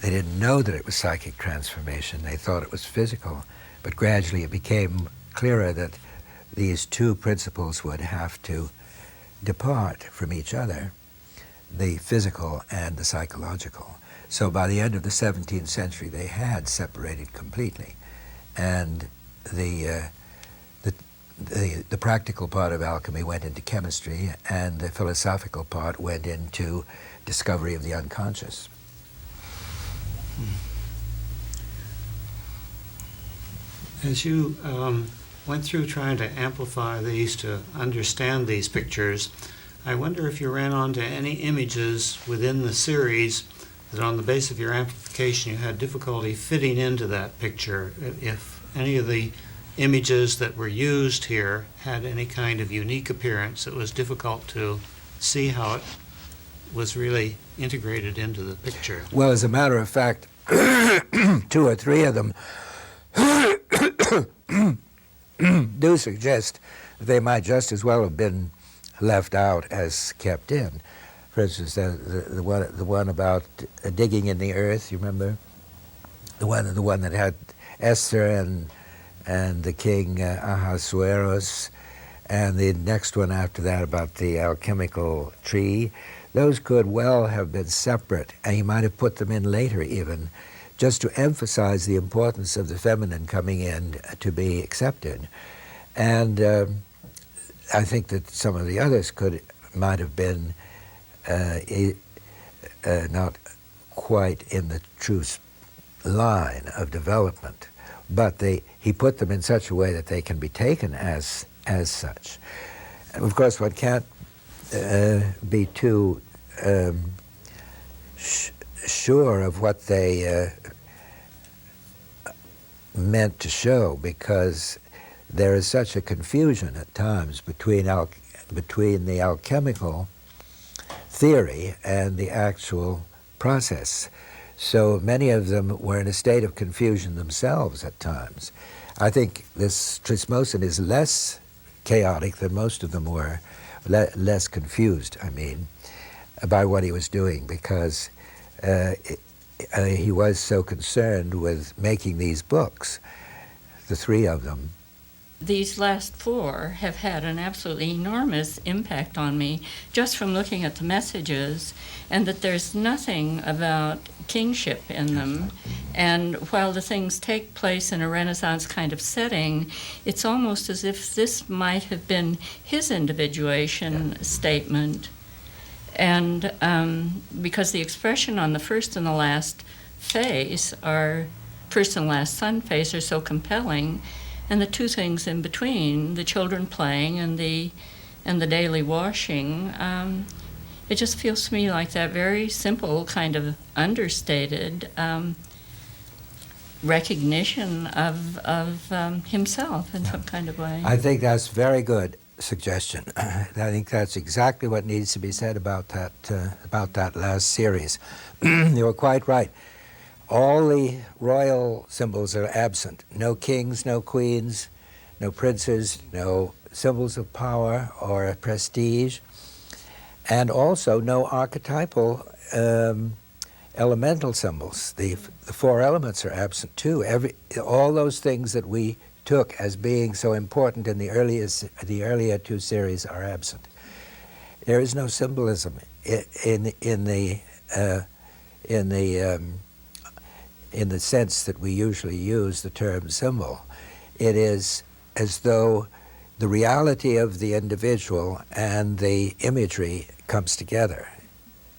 They didn't know that it was psychic transformation. They thought it was physical, but gradually it became clearer that these two principles would have to depart from each other, the physical and the psychological. So by the end of the 17th century, they had separated completely. And the practical part of alchemy went into chemistry, and the philosophical part went into discovery of the unconscious. As you went through trying to amplify these to understand these pictures, I wonder if you ran onto any images within the series that on the basis of your amplification you had difficulty fitting into that picture, if any of the images that were used here had any kind of unique appearance that was difficult to see how it was really integrated into the picture. Well, as a matter of fact, 2 or 3 of them do suggest that they might just as well have been left out as kept in. For instance, the one about digging in the earth, you remember? The one that had Esther and the king Ahasuerus, and the next one after that about the alchemical tree. Those could well have been separate, and he might have put them in later even, just to emphasize the importance of the feminine coming in to be accepted. And I think that some of the others might have been not quite in the true line of development, but he put them in such a way that they can be taken as such. And of course, one can't be too sure of what they meant to show, because there is such a confusion at times between the alchemical theory and the actual process. So many of them were in a state of confusion themselves at times. I think this Trismosan is less chaotic than most of them were, less confused, I mean, about what he was doing, because he was so concerned with making these books, the 3 of them. These last 4 have had an absolutely enormous impact on me, just from looking at the messages, and that there's nothing about kingship in them. And while the things take place in a Renaissance kind of setting, it's almost as if this might have been his individuation statement. And because the expression on the first and the last face first and last sun face are so compelling, and the 2 things in between, the children playing and the daily washing, it just feels to me like that very simple, kind of understated recognition of himself in some kind of way. I think that's very good suggestion. I think that's exactly what needs to be said about that last series. You were quite right. All the royal symbols are absent. No kings, no queens, no princes, no symbols of power or prestige, and also no archetypal elemental symbols. The 4 elements are absent too. All those things that we took as being so important in the earlier 2 series are absent. There is no symbolism in the sense that we usually use the term symbol. It is as though the reality of the individual and the imagery comes together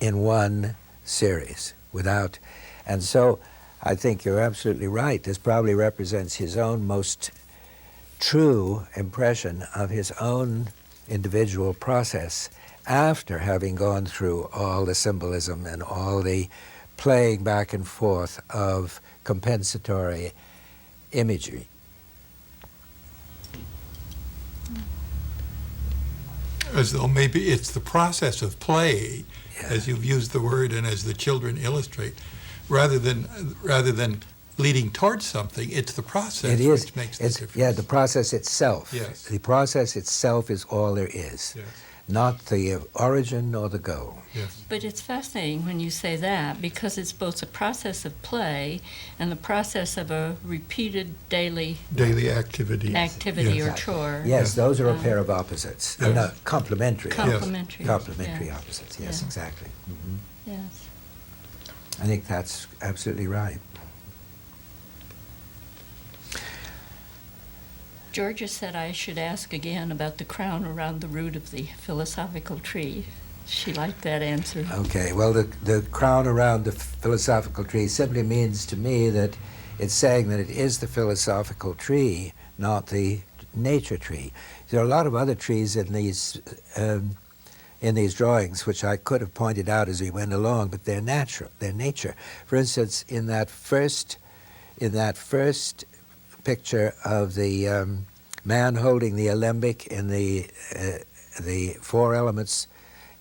in one series and so I think you're absolutely right. This probably represents his own most true impression of his own individual process after having gone through all the symbolism and all the playing back and forth of compensatory imagery. As though maybe it's the process of play, as you've used the word and as the children illustrate, rather than leading towards something, it's the process which makes the difference. Yeah, the process itself. Yes. The process itself is all there is. Yes. not the origin nor the goal. Yes. But it's fascinating when you say that, because it's both the process of play and the process of a repeated daily Daily activity. activity Yes. or chore. Yes, those are a pair of opposites. Yes. No, complementary. Complementary. Complementary yeah. opposites, yes, Yeah. exactly. Mhm. Yes. I think that's absolutely right. Georgia said I should ask again about the crown around the root of the philosophical tree. She liked that answer. Okay, well, the crown around the philosophical tree simply means to me that it's saying that it is the philosophical tree, not the nature tree. There are a lot of other trees in these drawings which I could have pointed out as we went along, but they're natural, they're nature. For instance, in that first picture of the man holding the alembic in the four elements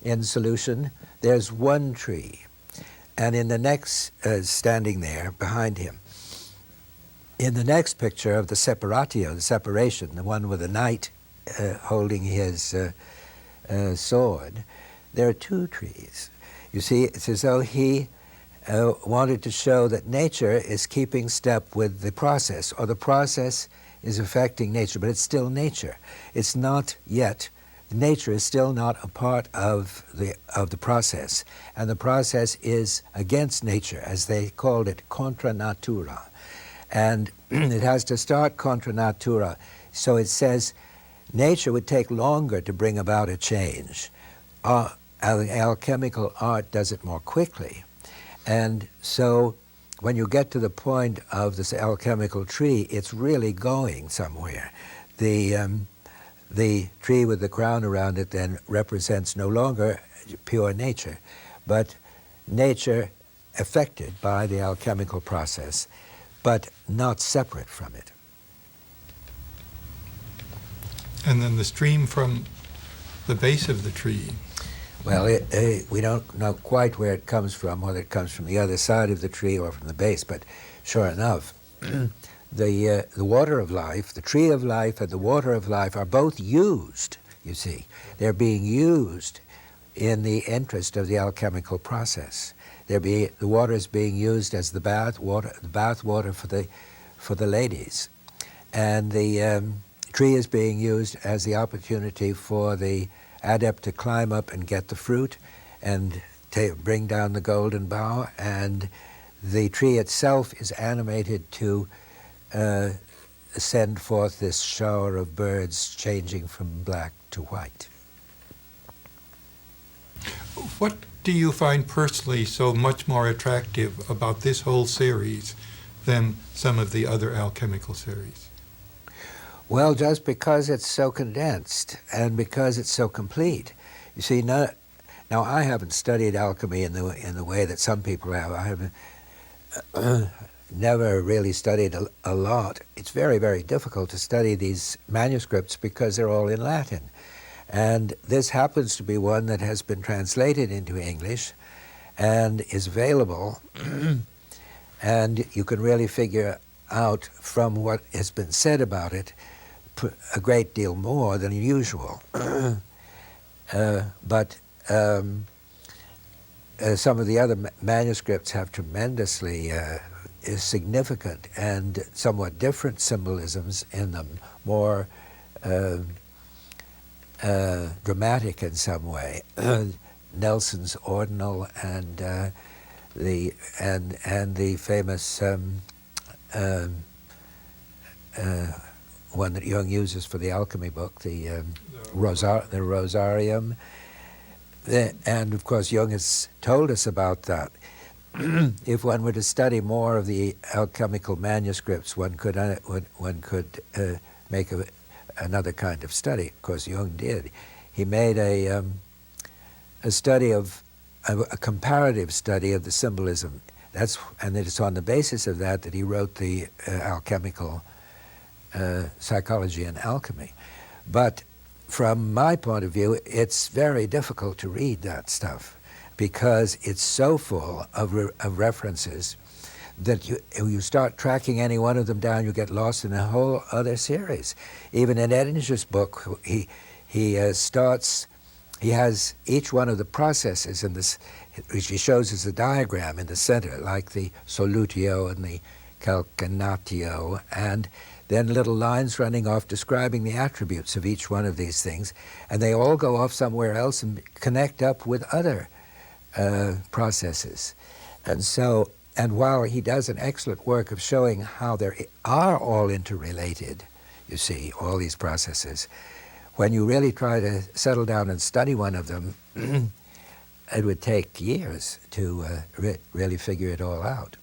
in solution, there's one tree. And in the next, standing there behind him, in the next picture of the separatio, the separation, the one with the knight holding his sword, there are two trees. You see, it's as though he wanted to show that nature is keeping step with the process, or the process is affecting nature, but it's still nature. It's not yet. Nature is still not a part of the process, and the process is against nature, as they called it, contra natura. And it has to start contra natura. So it says nature would take longer to bring about a change. Alchemical art does it more quickly. And so when you get to the point of this alchemical tree, it's really going somewhere. The tree with the crown around it then represents no longer pure nature, but nature affected by the alchemical process, but not separate from it. And then the stream from the base of the tree. Well, we don't know quite where it comes from, whether it comes from the other side of the tree or from the base, but sure enough, the water of life, the tree of life and the water of life are both used, you see. They're being used in the interest of the alchemical process. The water is being used as the bath water for the ladies. And the tree is being used as the opportunity for the adept to climb up and get the fruit and bring down the golden bough, and the tree itself is animated to send forth this shower of birds changing from black to white. What do you find personally so much more attractive about this whole series than some of the other alchemical series? Well, just because it's so condensed and because it's so complete. You see, now I haven't studied alchemy in the way that some people have. I haven't never really studied a lot. It's very, very difficult to study these manuscripts because they're all in Latin. And this happens to be one that has been translated into English and is available. And you can really figure out from what has been said about it a great deal more than usual. But some of the other manuscripts have tremendously significant and somewhat different symbolisms in them, more dramatic in some way. Nelson's ordinal and the famous one that Jung uses for the alchemy book, the Rosarium. And of course, Jung has told us about that. If one were to study more of the alchemical manuscripts, one could make another kind of study. Of course, Jung did. He made a study of a comparative study of the symbolism. And it's on the basis of that he wrote the alchemical psychology and alchemy. But from my point of view, it's very difficult to read that stuff because it's so full of references that you start tracking any one of them down, you get lost in a whole other series. Even in Edinger's book, he starts he has each one of the processes in this, which he shows as a diagram in the center, like the solutio and the calcinatio, and then little lines running off describing the attributes of each one of these things, and they all go off somewhere else and connect up with other processes. And so, and while he does an excellent work of showing how they are all interrelated, you see, all these processes, when you really try to settle down and study one of them, it would take years to really figure it all out.